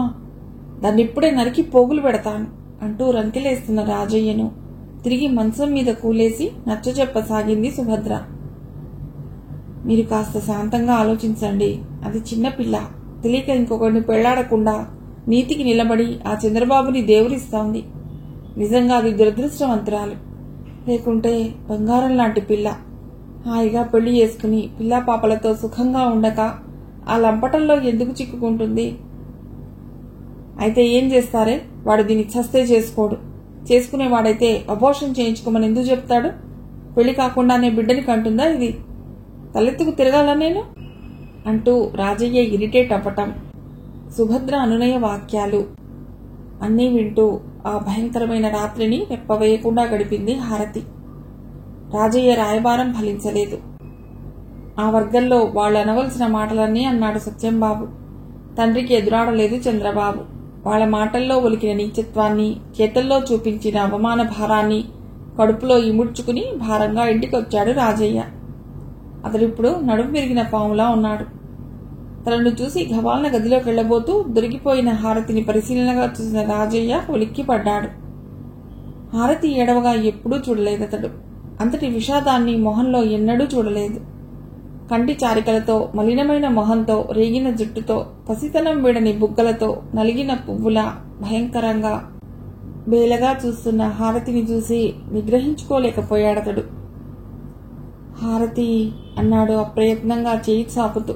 దాన్ని ఇప్పుడే నరికి పోగులు పెడతాను అంటూ రంకెలేస్తున్న రాజయ్యను తిరిగి మంచం మీద కూలేసి నచ్చజెప్పసాగింది సుభద్ర. మీరు కాస్త శాంతంగా ఆలోచించండి. అది చిన్నపిల్ల, తెలియక ఇంకొకరిని పెళ్లాడకుండా నీతికి నిలబడి ఆ చంద్రబాబుని దేవురిస్తోంది. నిజంగా అది దురదృష్టవంతురాలు. లేకుంటే బంగారం లాంటి పిల్ల హాయిగా పెళ్లి చేసుకుని పిల్లా పాపలతో సుఖంగా ఉండక ఆ లంపటంలో ఎందుకు చిక్కుకుంటుంది? అయితే ఏం చేస్తారే? వాడు దీన్ని చస్తే చేసుకోడు. చేసుకునేవాడైతే అబోర్షన్ చేయించుకోమని ఎందుకు చెప్తాడు? పెళ్లి కాకుండానే బిడ్డని కంటుందా ఇది? తలెత్తుకు తిరగాల నేను అంటూ రాజయ్య ఇరిటేట్ అవ్వటం, సుభద్ర అనునయ వాక్యాలు అన్నీ వింటూ ఆ భయంకరమైన రాత్రిని రెప్పవేయకుండా గడిపింది హారతి. రాజయ్య రాయబారం ఫలించలేదు. ఆ వర్గంలో వాళ్ళు అనవలసిన మాటలన్నీ అన్నాడు సత్యంబాబు. తండ్రికి ఎదురాడలేదు చంద్రబాబు. వాళ్ల మాటల్లో ఒలికిన నీచత్వాన్ని, చేతల్లో చూపించిన అవమాన భారాన్ని కడుపులో ఇముడ్చుకుని భారంగా ఇంటికొచ్చాడు రాజయ్య. అతడిప్పుడు నడుము విరిగిన పాములా ఉన్నాడు. తనను చూసి గవాలన గదిలోకి వెళ్లబోతూ దొరికిపోయిన హారతిని పరిశీలనగా చూసిన రాజయ్య ఉలిక్కిపడ్డాడు. హారతి ఏడవగా ఎప్పుడూ చూడలేదతడు. అంతటి విషాదాన్ని మొహంలో ఎన్నడూ చూడలేదు. కంటి చారికలతో, మలినమైన మొహంతో, రేగిన జుట్టుతో, పసితనం వీడని బుగ్గలతో, నలిగిన పువ్వులా భయంకరంగా బేలగా చూస్తున్న హారతిని చూసి నిగ్రహించుకోలేకపోయాడతడు. హారతి అన్నాడు అప్రయత్నంగా చేయి చాపుతూ.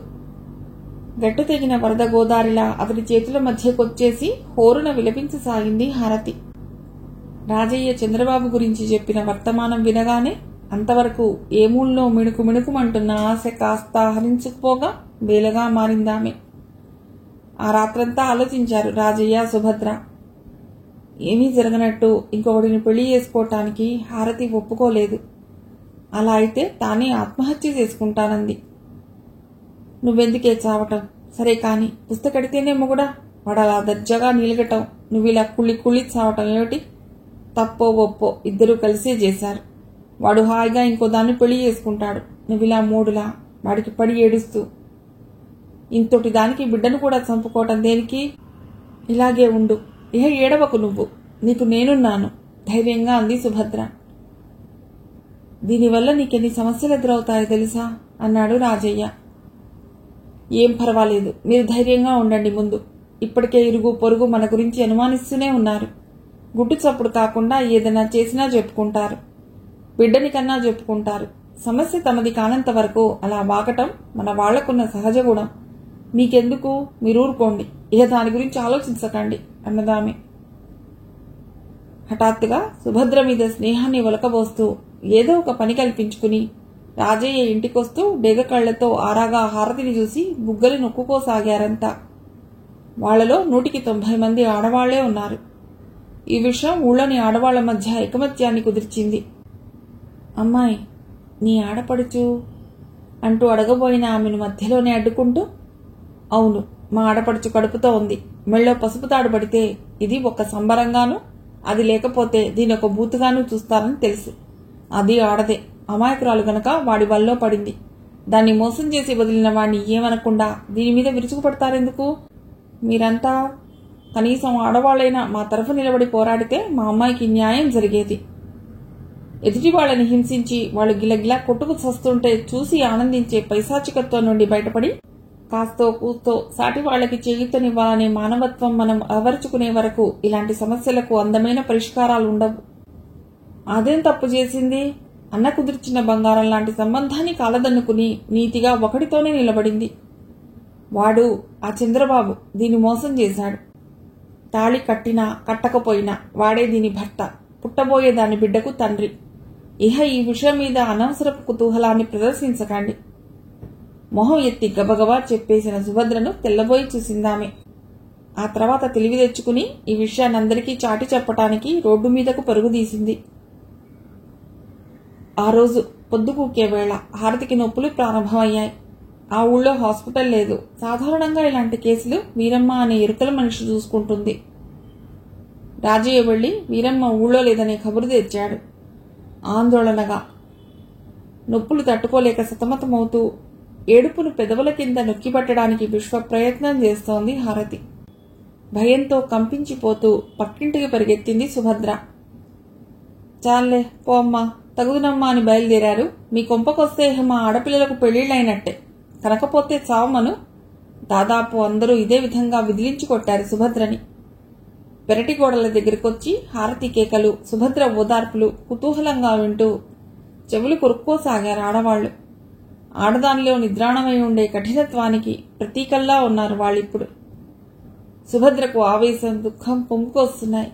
గట్టు తెగిన వరద గోదారిలా అతడి చేతుల మధ్యకొచ్చేసి హోరున విలపించసాగింది హారతి. రాజయ్య చంద్రబాబు గురించి చెప్పిన వర్తమానం వినగానే అంతవరకు ఏ మూల్లో మిణుకు మిణుకుమంటున్న ఆశ కాస్త హరించుకుపోగా బేలగా మారిందామె. ఆ రాత్రంతా ఆలోచించారు రాజయ్య, సుభద్ర. ఏమీ జరగనట్టు ఇంకొకటిని పెళ్లి చేసుకోవటానికి హారతి ఒప్పుకోలేదు. అలా అయితే తానే ఆత్మహత్య చేసుకుంటానంది. నువ్వెందుకే చావటం? సరే కాని పుస్తకడితేనే మొగుడా? వాడలా దర్జాగా నిలగటం, నువ్విలా కుళ్ళి కుళ్ళి చావటం ఏమిటి? తప్పో ఒప్పో ఇద్దరూ కలిసే చేశారు. వాడు హాయిగా ఇంకో దాన్ని పెళ్లి చేసుకుంటాడు. నువ్విలా మూడులా వాడికి పడి ఏడుస్తూ ఇంతటి దానికి బిడ్డను కూడా చంపుకోవటం దేనికి? ఇలాగే ఉండు, ఇహ ఏడవకు నువ్వు, నీకు నేనున్నాను ధైర్యంగా అంది సుభద్ర. దీనివల్ల నీకెన్ని సమస్యలు ఎదురవుతాయో తెలుసా అన్నాడు రాజయ్య. ఏం పర్వాలేదు, మీరు ధైర్యంగా ఉండండి. ముందు ఇప్పటికే ఇరుగు పొరుగు మన గురించి అనుమానిస్తూనే ఉన్నారు. గుట్టు చప్పుడు కాకుండా ఏదైనా చేసినా చెప్పుకుంటారు, బిడ్డని కన్నా చెప్పుకుంటారు. సమస్య తమది కానంత వరకు అలా వాగటం మన వాళ్లకున్న సహజ గుణం. మీకెందుకు, మీరు ఊరుకోండి, ఇక దాని గురించి ఆలోచించకండి అన్నదామె. హఠాత్తుగా సుభద్ర మీద స్నేహాన్ని ఒలకబోస్తూ ఏదో ఒక పని కల్పించుకుని రాజయ్య ఇంటికొస్తూ డేగ కళ్లతో ఆరాగా హారతిని చూసి బుగ్గలు నొక్కుకోసాగారంతా. వాళ్లలో 190 మంది ఆడవాళ్లే ఉన్నారు. ఈ విషయం ఊళ్ళోని ఆడవాళ్ల మధ్య ఐకమత్యాన్ని కుదిర్చింది. అమ్మాయి, నీ ఆడపడుచు అంటూ అడగబోయిన ఆమెను మధ్యలోనే అడ్డుకుంటూ, అవును, మా ఆడపడుచు కడుపుతో ఉంది. మెళ్ళో పసుపు తాడు పడితే ఇది ఒక సంబరంగాను, అది లేకపోతే దీనొక బూతుగాను చూస్తారని తెలుసు. అది ఆడదే, అమాయకురాలు గనక వాడి వల్లో పడింది. దాన్ని మోసం చేసి వదిలిన వాడిని ఏమనకుండా దీని మీద విరుచుకుపడతారెందుకు? మీరంతా కనీసం ఆడవాళ్లైనా మా తరఫు నిలబడి పోరాడితే మా అమ్మాయికి న్యాయం జరిగేది. ఎదుటి వాళ్ళని హింసించి వాళ్ళు గిలగిలా కొట్టుకు చస్తుంటే చూసి ఆనందించే పైశాచికత్వం నుండి బయటపడి కాస్తో కూస్తో సాటి వాళ్లకి చేయూతనివ్వాలనే మానవత్వం మనం అలవరుచుకునే వరకు ఇలాంటి సమస్యలకు అందమైన పరిష్కారాలు ఉండవు. అదేం తప్పు చేసింది? అన్న కుదిర్చిన బంగారం లాంటి సంబంధాన్ని కాలదన్నుకుని నీతిగా ఒకటితోనే నిలబడింది. వాడు, ఆ చంద్రబాబు, దీన్ని మోసం చేశాడు. తాళి కట్టినా కట్టకపోయినా వాడే దీని భర్త, పుట్టబోయే దాని బిడ్డకు తండ్రి. ఇహ ఈ విషయం మీద అనవసరపు కుతూహలాన్ని ప్రదర్శించకండి. మొహం ఎత్తి గబగబా చెప్పేసిన సుభద్రను తెల్లబోయి చూసిందామె. ఆ తర్వాత తెలివి తెచ్చుకుని ఈ విషయాన్నందరికీ చాటి చెప్పటానికి రోడ్డు మీదకు పరుగుదీసింది. ఆ రోజు పొద్దుకూకే వేళ హారతికి నొప్పులు ప్రారంభమయ్యాయి. ఆ ఊళ్ళో హాస్పిటల్ లేదు. సాధారణంగా ఇలాంటి కేసులు వీరమ్మ అనే ఎరుకల మనిషి చూసుకుంటుంది. రాజయ్య వెళ్లి వీరమ్మ ఊళ్ళో లేదనే కబురు తెచ్చాడు. ఆందోళనగా నొప్పులు తట్టుకోలేక సతమతమవుతూ ఏడుపును పెదవుల కింద నొక్కిపట్టడానికి విశ్వ ప్రయత్నం చేస్తోంది హారతి. భయంతో కంపించిపోతూ పక్కింటికి పరిగెత్తింది సుభద్ర. చాలే పోమ్మా, తగుదునమ్మా అని బయలుదేరారు. మీ కొంపకొస్తే మా ఆడపిల్లలకు పెళ్లిళ్లైనట్టే, కనకపోతే చావమను. దాదాపు అందరూ ఇదే విధంగా విదిలించి కొట్టారు సుభద్రని. పెరటి గోడల దగ్గరికొచ్చి హారతి కేకలు, సుభద్ర ఓదార్పులు కుతూహలంగా వింటూ చెవులు కొరుక్కోసాగారు ఆడవాళ్లు. ఆడదానిలో నిద్రాణమై ఉండే కఠినత్వానికి ప్రతీకల్లా ఉన్నారు వాళ్ళిప్పుడు. సుభద్రకు ఆవేశం, దుఃఖం పొంగుకొస్తున్నాయి.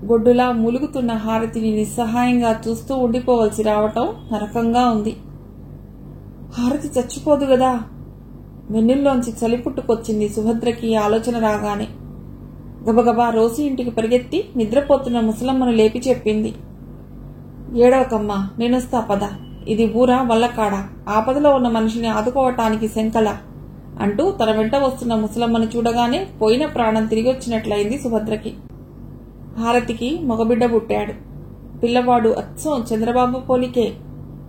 గొడ్డులా మూలుగుతున్న హారతిని నిస్సహాయంగా చూస్తూ ఉండిపోవలసి రావటం నరకంగా ఉంది. హారతి చచ్చిపోదు గదా. వెన్నుల్లోంచి చలి పుట్టుకొచ్చింది సుభద్రకి ఆలోచన రాగానే. గబగబా రోసి ఇంటికి పరిగెత్తి నిద్రపోతున్న ముసలమ్మను లేపి చెప్పింది. ఏడవకమ్మా, నేనొస్తా పద. ఇది ఊరా వల్లకాడ, ఆపదలో ఉన్న మనిషిని ఆదుకోవటానికి శంకల అంటూ తన వెంట వస్తున్న ముసలమ్మను చూడగానే పోయిన ప్రాణం తిరిగొచ్చినట్లయింది సుభద్రకి. హారతికి మగబిడ్డ పుట్టాడు. పిల్లవాడు అచ్చం చంద్రబాబు పోలికే.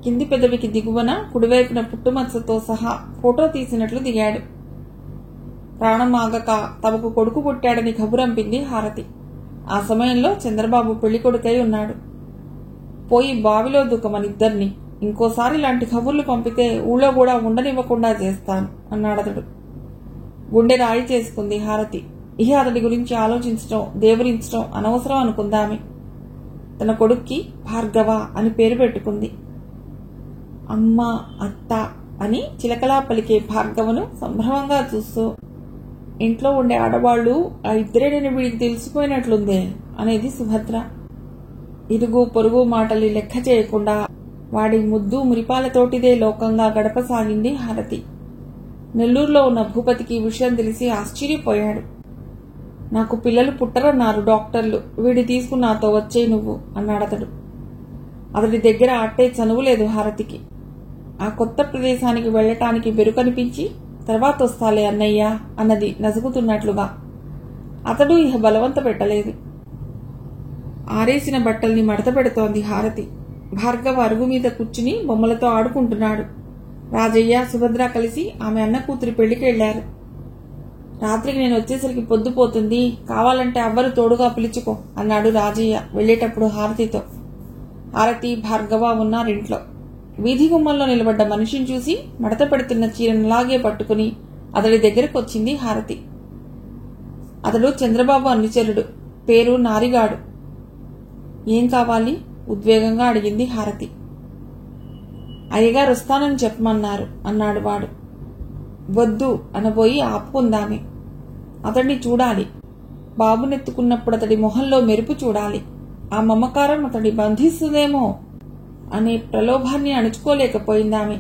కింది పెదవికి దిగువన కుడివైపున పుట్టుమచ్చతో సహా ఫోటో తీసినట్లు దిగాడు. ప్రాణం ఆగక తమకు కొడుకు పుట్టాడని కబురంపింది హారతి. ఆ సమయంలో చంద్రబాబు పెళ్లి కొడుకై ఉన్నాడు. పోయి బావిలో దూకమనిద్దరిని, ఇంకోసారి ఇలాంటి కబుర్లు పంపితే ఊళ్ళో కూడా ఉండనివ్వకుండా చేస్తాను అన్నాడతడు. గుండె రాయి చేసుకుంది హారతి. ఇహ అతడి గురించి ఆలోచించటం, దేవరించటం అనవసరం అనుకుందామె. తన కొడుక్కి భార్గవ అని పేరు పెట్టుకుంది. అమ్మ, అత్త అని చిలకలా పలికే భార్గవను సంభ్రమంగా చూస్తూ, ఇంట్లో ఉండే ఆడవాళ్లు ఆ ఇద్దరేనని వీడికి తెలిసిపోయినట్లుందే అనేది సుభద్ర. ఇరుగు పొరుగు మాటలు లెక్క చేయకుండా వాడి ముద్దు మురిపాలతోటిదే లోకంగా గడపసాగింది హారతి. నెల్లూరులో ఉన్న భూపతికి విషయం తెలిసి ఆశ్చర్యపోయాడు. నాకు పిల్లలు పుట్టరన్నారు డాక్టర్లు, వీడి తీసుకుని నాతో వచ్చేయి నువ్వు అన్నాడతడు. అతడి దగ్గర అట్టే చనువు లేదు హారతికి. ఆ కొత్త ప్రదేశానికి వెళ్లటానికి బెరుకనిపించి తర్వాత వస్తాలే అన్నయ్య అన్నది నసుగుతున్నట్లుగా. అతడు ఇహ బలవంత పెట్టలేదు. ఆరేసిన బట్టల్ని మడత పెడుతోంది హారతి. భార్గవ అరుగు మీద కూర్చుని బొమ్మలతో ఆడుకుంటున్నాడు. రాజయ్య, సుభద్ర కలిసి ఆమె అన్న కూతురి పెళ్లికి వెళ్లారు. రాత్రికి నేను వచ్చేసరికి పొద్దుపోతుంది, కావాలంటే అవ్వరు తోడుగా పిలుచుకో అన్నాడు రాజయ్య వెళ్లేటప్పుడు హారతితో. హారతి, భార్గవ ఉన్నారింట్లో. వీధి గుమ్మంలో నిలబడ్డ మనిషిని చూసి మడత పెడుతున్న చీరనలాగే పట్టుకుని అతడి దగ్గరకు వచ్చింది హారతి. అతడు చంద్రబాబు అనుచరుడు, పేరు నారిగాడు. ఏం కావాలి? ఉద్వేగంగా అడిగింది హారతి. అయ్యగారు వస్తానని చెప్పమన్నారు అన్నాడు వాడు. వద్దు అనబోయి ఆపుకుందామే. అతడిని చూడాలి. బాబునెత్తుకున్నప్పుడు అతడి మొహంలో మెరుపు చూడాలి. ఆ మమకారం అతడి బంధిస్తుందేమో అనే ప్రలోభాన్ని అణుచుకోలేకపోయిందామె.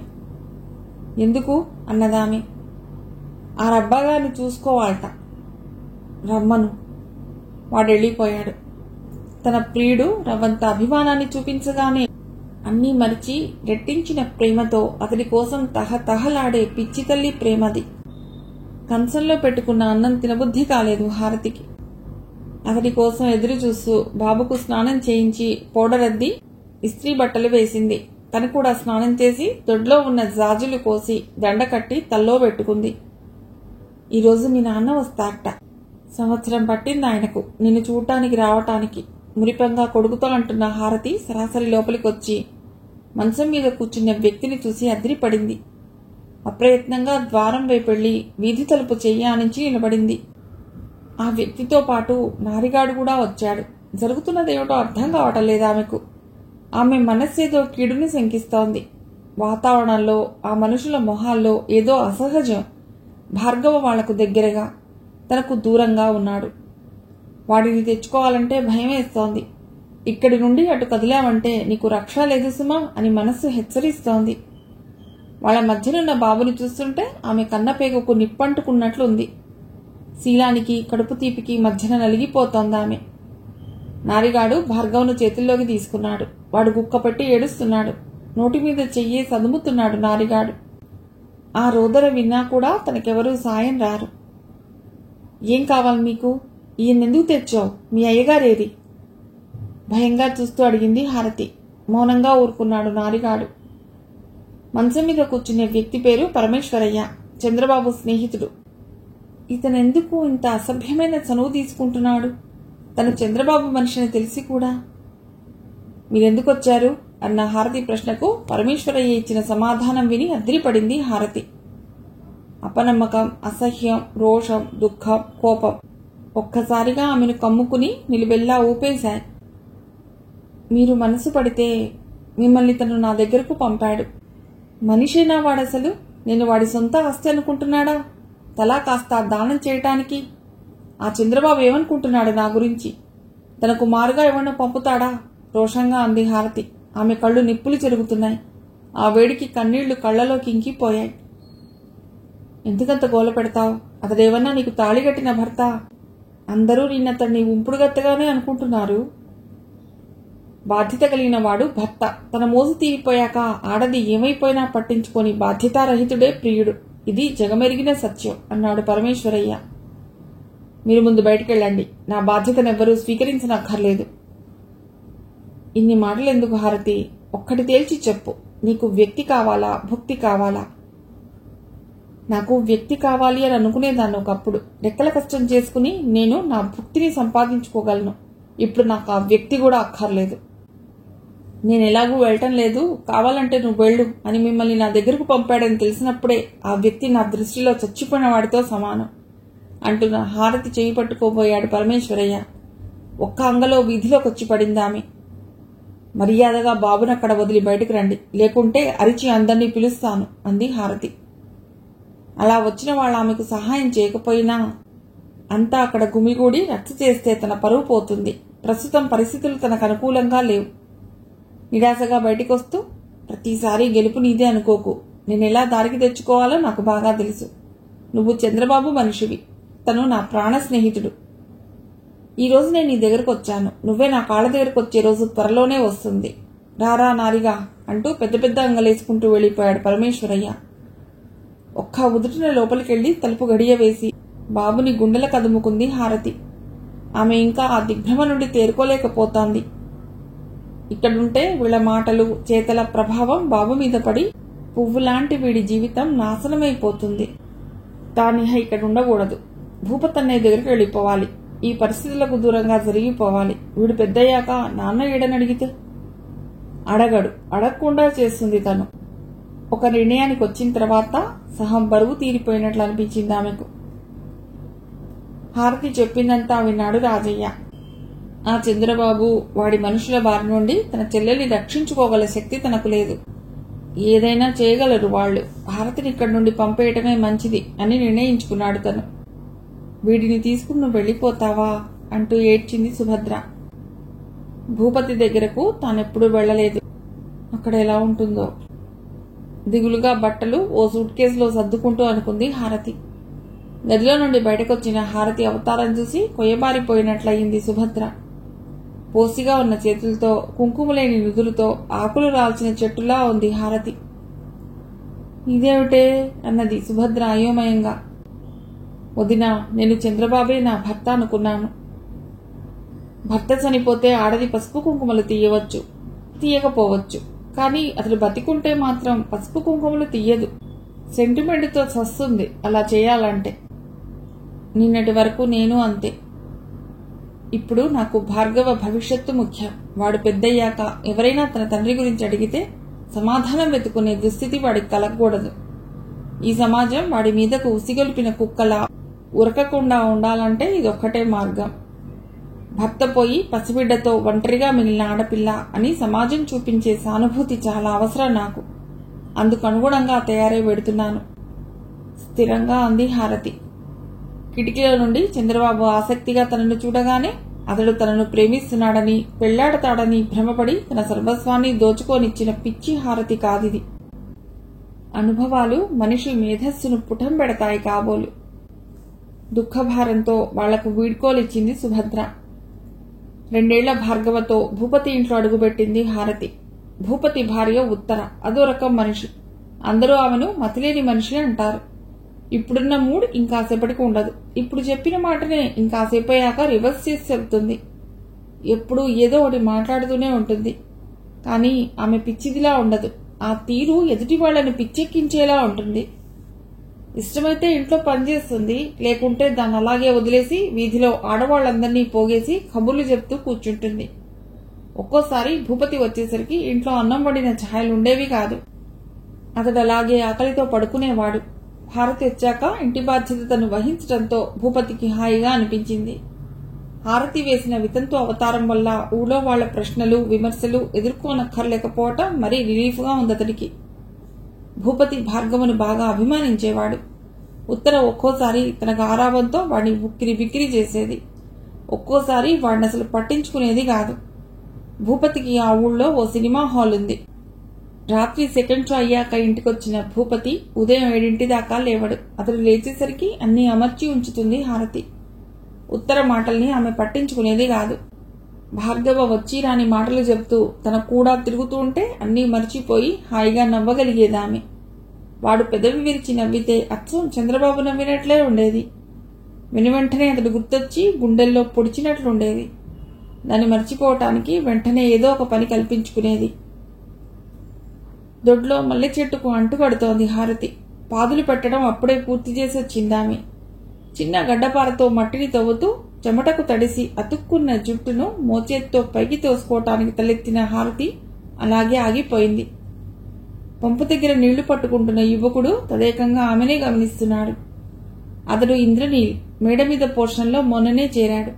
ఎందుకు అన్నదామె. ఆ రబ్బాగారిని చూసుకోవాలట. రమ్మను. వాడెళ్ళిపోయాడు. తన ప్రియుడు రవ్వంత అభిమానాన్ని చూపించగానే అన్నీ మరిచి రెట్టించిన ప్రేమతో అతడి కోసం తహతహలాడే పిచ్చి తల్లి ప్రేమది. కంచంలో పెట్టుకున్న అన్నం తినబుద్ధి కాలేదు హారతికి. అతడి కోసం ఎదురు చూస్తూ బాబుకు స్నానం చేయించి పౌడరద్ది ఇస్త్రీ బట్టలు వేసింది. తను కూడా స్నానం చేసి దొడ్లో ఉన్న జాజులు కోసి దండ కట్టి తల్లో పెట్టుకుంది. ఈరోజు మీ నాన్న వస్తారట. సంవత్సరం పట్టింది ఆయనకు నిన్ను చూడటానికి రావటానికి. మురిపంగా కొడుకుతో అంటున్న హారతి సరాసరి లోపలికొచ్చి మంచం మీద కూర్చున్న వ్యక్తిని చూసి అదిరిపడింది. అప్రయత్నంగా ద్వారం వైపెళ్లి వీధి తలుపు చెయ్యానించి నిలబడింది. ఆ వ్యక్తితో పాటు నారిగాడు కూడా వచ్చాడు. జరుగుతున్నదేమిటో అర్థం కావటం లేదు ఆమెకు. ఆమె మనస్సేదో కీడుని శంకిస్తోంది. వాతావరణంలో, ఆ మనుషుల మొహాల్లో ఏదో అసహజం. భార్గవ వాళ్లకు దగ్గరగా, తనకు దూరంగా ఉన్నాడు. వాడిని తెచ్చుకోవాలంటే భయం వేస్తోంది. ఇక్కడి నుండి అటు కదిలామంటే నీకు రక్ష లేదు సుమా అని మనస్సు హెచ్చరిస్తోంది. వాళ్ల మధ్యనున్న బాబుని చూస్తుంటే ఆమె కన్నపేగకు నిప్పంటుకున్నట్లుంది. శీలానికి, కడుపు తీపికి మధ్యన నలిగిపోతోందామె. నారిగాడు భార్గవను చేతుల్లోకి తీసుకున్నాడు. వాడు గుక్కపట్టి ఏడుస్తున్నాడు. నోటి మీద చెయ్యి సదుముతున్నాడు నారిగాడు. ఆ రోదర విన్నా కూడా తనకెవరూ సాయం రారు. ఏం కావాలి మీకు? ఈయనెందుకు తెచ్చావు? మీ అయ్యగారేరి? భయంగా చూస్తూ అడిగింది హారతి. మౌనంగా ఊరుకున్నాడు నారిగాడు. మంచం మీద కూర్చునే వ్యక్తి పేరు పరమేశ్వరయ్య, చంద్రబాబు స్నేహితుడు. ఇతనెందుకు ఇంత అసభ్యమైన చనువు తీసుకుంటున్నాడు? తను చంద్రబాబు మనిషిని తెలిసి కూడా. మీరెందుకొచ్చారు అన్న హారతి ప్రశ్నకు పరమేశ్వరయ్య ఇచ్చిన సమాధానం విని అదిరిపడింది హారతి. అపనమ్మకం, అసహ్యం, రోషం, దుఃఖం, కోపం ఒక్కసారిగా ఆమెను కమ్ముకుని నిలువెల్లా ఊపేశాయి. మీరు మనసు పడితే మిమ్మల్ని తను నా దగ్గరకు పంపాడు. మనిషేనా వాడసలు? నేను వాడి సొంత ఆస్తి అనుకుంటున్నాడా? తలా కాస్త దానం చేయటానికి. ఆ చంద్రబాబు ఏమనుకుంటున్నాడు నా గురించి? తనకు మారుగా ఎవరినో పంపుతాడా? రోషంగా అంది హారతి. ఆమె కళ్ళు నిప్పులు చెరుగుతున్నాయి. ఆ వేడికి కన్నీళ్లు కళ్లలోకి ఇంకిపోయాయి. ఎందుకంత గోల పెడతావు? అతడేవన్నా నీకు తాళిగట్టిన భర్త? అందరూ నిన్నతన్ని ఉంపుడుగత్తగానే అనుకుంటున్నారు. బాధ్యత కలిగిన వాడు భర్త. తన మోజు తీరిపోయాక ఆడది ఏమైపోయినా పట్టించుకొని బాధ్యతారహితుడే ప్రియుడు. ఇది జగమెరిగిన సత్యం అన్నాడు పరమేశ్వరయ్య. మీరు ముందు బయటికెళ్ళండి. నా బాధ్యతనెవ్వరూ స్వీకరించనక్కర్లేదు. ఇన్ని మాటలెందుకు హారతి? ఒక్కటి తేల్చి చెప్పు. నీకు వ్యక్తి కావాలా, భుక్తి కావాలా? నాకు వ్యక్తి కావాలి అని అనుకునేదాన్ని ఒకప్పుడు. రెక్కల కష్టం చేసుకుని నేను నా భుక్తిని సంపాదించుకోగలను. ఇప్పుడు నాకు ఆ వ్యక్తి కూడా అక్కర్లేదు. నేను ఎలాగూ వెళ్ళటం లేదు. కావాలంటే నువ్వు వెళ్ళు అని మిమ్మల్ని నా దగ్గరకు పంపాడని తెలిసినప్పుడే ఆ వ్యక్తి నా దృష్టిలో చచ్చిపోయిన వాడితో సమానం అంటున్న హారతి చేయి పట్టుకోబోయాడు పరమేశ్వరయ్య. ఒక్క అంగలో వీధిలోకి వచ్చి పడిందామె. మర్యాదగా బాబునక్కడ వదిలి బయటకు రండి, లేకుంటే అరిచి అందరినీ పిలుస్తాను అంది హారతి. అలా వచ్చిన వాళ్ళు ఆమెకు సహాయం చేయకపోయినా అంతా అక్కడ గుమిగూడి రచ్చ చేస్తే తన పరువు పోతుంది. ప్రస్తుతం పరిస్థితులు తనకు అనుకూలంగా లేవు. నిరాశగా బయటికొస్తూ, ప్రతిసారి గెలుపు నీదే అనుకోకు. నేనెలా దారికి తెచ్చుకోవాలో నాకు బాగా తెలుసు. నువ్వు చంద్రబాబు మనిషివి. తను నా ప్రాణ స్నేహితుడు. ఈ రోజు నేను నీ దగ్గరకు వచ్చాను. నువ్వే నా కాళ్ళ దగ్గరకు వచ్చే రోజు త్వరలోనే వస్తుంది. రారా నారిగా అంటూ పెద్ద పెద్ద అంగలేసుకుంటూ వెళ్లిపోయాడు పరమేశ్వరయ్య. ఒక్క ఉదుటిన లోపలికెళ్లి తలుపు గడియ వేసి బాబుని గుండెల కదుముకుంది హారతి. ఆమె ఇంకా ఆ దిగ్భ్రమ నుండి తేరుకోలేకపోతోంది. ఇక్కడుంటే వీళ్ల మాటలు చేతల ప్రభావం బాబు మీద పడి పువ్వులాంటి వీడి జీవితం నాశనమైపోతుంది. తానిహ ఇక్కడ ఉండకూడదు. భూపతన్నయ్య దగ్గరికి వెళ్లిపోవాలి. ఈ పరిస్థితులకు దూరంగా జరిగిపోవాలి. వీడు పెద్దయ్యాక నాన్న ఏడనడిగితే అడగడు. అడగకుండా చేస్తుంది తను. ఒక నిర్ణయానికి వచ్చిన తర్వాత సహం బరువు తీరిపోయినట్లు అనిపించింది ఆమెకు. హారతి చెప్పిందంతా విన్నాడు రాజయ్య. ఆ చంద్రబాబు వాడి మనుషుల బారి నుండి తన చెల్లెల్ని రక్షించుకోగల శక్తి తనకు లేదు. ఏదైనా చేయగలరు వాళ్ళు. హారతిని ఇక్కడి నుండి పంపేయటమే మంచిది అని నిర్ణయించుకున్నాడు తను. వీడిని తీసుకుని నువ్వు వెళ్ళిపోతావా అంటూ ఏడ్చింది సుభద్ర. భూపతి దగ్గరకు తానెప్పుడూ వెళ్లలేదు. అక్కడ ఎలా ఉంటుందో దిగులుగా బట్టలు ఓ సూట్ కేసులో సర్దుకుంటూ అనుకుంది హారతి. గదిలో నుండి బయటకొచ్చిన హారతి అవతారం చూసి కొయ్యబారిపోయినట్లయింది సుభద్ర. పోసిగా ఉన్న చేతులతో, కుంకుమలేని నుదురుతో ఆకులు రాల్చిన చెట్టులా ఉంది హారతి. ఇదేమిటే అన్నది సుభద్ర అయోమయంగా. వదినా, నేను చంద్రబాబే నా భర్త అనుకున్నాను. భర్త చనిపోతే ఆడది పసుపు కుంకుమలు తీయవచ్చు, తీయకపోవచ్చు. కానీ అతడు బతికుంటే మాత్రం పసుపు కుంకుమలు తీయదు. సెంటిమెంట్తో చస్తుంది అలా చేయాలంటే. నిన్నటి వరకు నేను అంతే. ఇప్పుడు నాకు భార్గవ భవిష్యత్తు ముఖ్యం. వాడు పెద్దయ్యాక ఎవరైనా తన తండ్రి గురించి అడిగితే సమాధానం వెతుకునే దుస్థితి వాడికి కలగకూడదు. ఈ సమాజం వాడి మీదకు ఉసిగొల్పిన కుక్కలా ఉరకకుండా ఉండాలంటే ఇదొక్కటే మార్గం. భర్త పోయి పసిబిడ్డతో ఒంటరిగా మిగిలిన ఆడపిల్ల అని సమాజం చూపించే సానుభూతి చాలా అవసరం నాకు. అందుకు అనుగుణంగా తయారై పెడుతున్నాను స్థిరంగా అంది హారతి. కిటికీలో నుండి చంద్రబాబు ఆసక్తిగా తనను చూడగానే అతడు తనను ప్రేమిస్తున్నాడని, పెళ్లాడతాడని భ్రమపడి తన సర్వస్వాన్ని దోచుకోనిచ్చిన పిచ్చి హారతి కాదిది. అనుభవాలు మనిషి మేధస్సును పుటం పెడతాయి కాబోలు. దుఃఖభారంతో వాళ్లకు వీడ్కోలిచ్చింది సుభద్ర. 2 ఏళ్ల భార్గవతో భూపతి ఇంట్లో అడుగుపెట్టింది హారతి. భూపతి భార్య ఉత్తర అదో రకం మనిషి. అందరూ ఆమెను మతిలేని మనిషి అంటారు. ఇప్పుడున్న మూడ్ ఇంకాసేపటికి ఉండదు. ఇప్పుడు చెప్పిన మాటనే ఇంకాసేపయ్యాక రివర్స్ చేసి చెబుతుంది. ఎప్పుడూ ఏదో ఒకటి మాట్లాడుతూనే ఉంటుంది. కానీ ఆమె పిచ్చిదిలా ఉండదు. ఆ తీరు ఎదుటి వాళ్లను పిచ్చెక్కించేలా ఉంటుంది. ఇష్టమైతే ఇంట్లో పనిచేస్తుంది, లేకుంటే దాన్ని అలాగే వదిలేసి వీధిలో ఆడవాళ్లందరినీ పోగేసి కబుర్లు చెప్తూ కూర్చుంటుంది. ఒక్కోసారి భూపతి వచ్చేసరికి ఇంట్లో అన్నం వండిన ఛాయలుండేవి కాదు. అతడు అలాగే ఆకలితో పడుకునేవాడు. హారతి వచ్చాక ఇంటి బాధ్యత తను వహించడంతో భూపతికి హాయిగా అనిపించింది. హారతి వేసిన వితంతు అవతారం వల్ల ఊళ్ళో వాళ్ల ప్రశ్నలు, విమర్శలు ఎదుర్కోనక్కర్లేకపోవటం మరీ రిలీఫ్గా ఉందతడికి. భూపతి భార్గవను బాగా అభిమానించేవాడు. ఉత్తర ఒక్కోసారి తన గారాబంతో వాడిని ఉక్కిరి బిక్కిరి చేసేది. ఒక్కోసారి వాడిని అసలు పట్టించుకునేది కాదు. భూపతికి ఆ ఊళ్ళో ఓ సినిమా హాల్ ఉంది. రాత్రి సెకండ్ షో అయ్యాక ఇంటికొచ్చిన భూపతి ఉదయం 7 దాకా లేవడు. అతడు లేచేసరికి అన్నీ అమర్చి ఉంచుతుంది హారతి. ఉత్తర మాటల్ని ఆమె పట్టించుకునేది కాదు. భార్గవ వచ్చి రాని మాటలు చెబుతూ తన కూడా తిరుగుతూ ఉంటే అన్నీ మర్చిపోయి హాయిగా నవ్వగలిగేదామె. వాడు పెదవి విరిచి నవ్వితే అచ్చం చంద్రబాబు నవ్వినట్లే ఉండేది. వెనువెంటనే అతడు గుర్తొచ్చి గుండెల్లో పొడిచినట్లుండేది. దాన్ని మర్చిపోవటానికి వెంటనే ఏదో ఒక పని కల్పించుకునేది. దొడ్లో మల్లె చెట్టుకు అంటుకడుతోంది హారతి. పాదులు పెట్టడం అప్పుడే పూర్తి చేసి వచ్చిందామె. చిన్న గడ్డపారతో మట్టిని తవ్వుతూ చెమటకు తడిసి అతుక్కున్న జుట్టును మోచేత్తో పైకి తోసుకోవటానికి తలెత్తిన హారతి అలాగే ఆగిపోయింది. పంపు దగ్గర నీళ్లు పట్టుకుంటున్న యువకుడు తదేకంగా ఆమెనే గమనిస్తున్నాడు. అతడు ఇంద్రనీల్ మేడ మీద పోర్షన్లో మొన్ననే చేరాడు.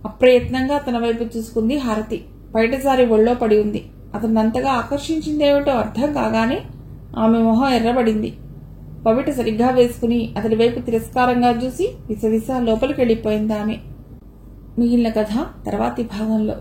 అప్రయత్నంగా తన వైపు చూసుకుంది హారతి. బయటసారి ఒళ్ళో పడి ఉంది. అతనంతగా ఆకర్షించిందేమిటో అర్థం కాగానే ఆమె మొహం ఎర్రబడింది. పవిట సరిగ్గా వేసుకుని అతడి వైపు తిరస్కారంగా చూసి విసవిస లోపలికి వెళ్ళిపోయింది ఆమె. మిగిలిన కథ తర్వాతి భాగంలో.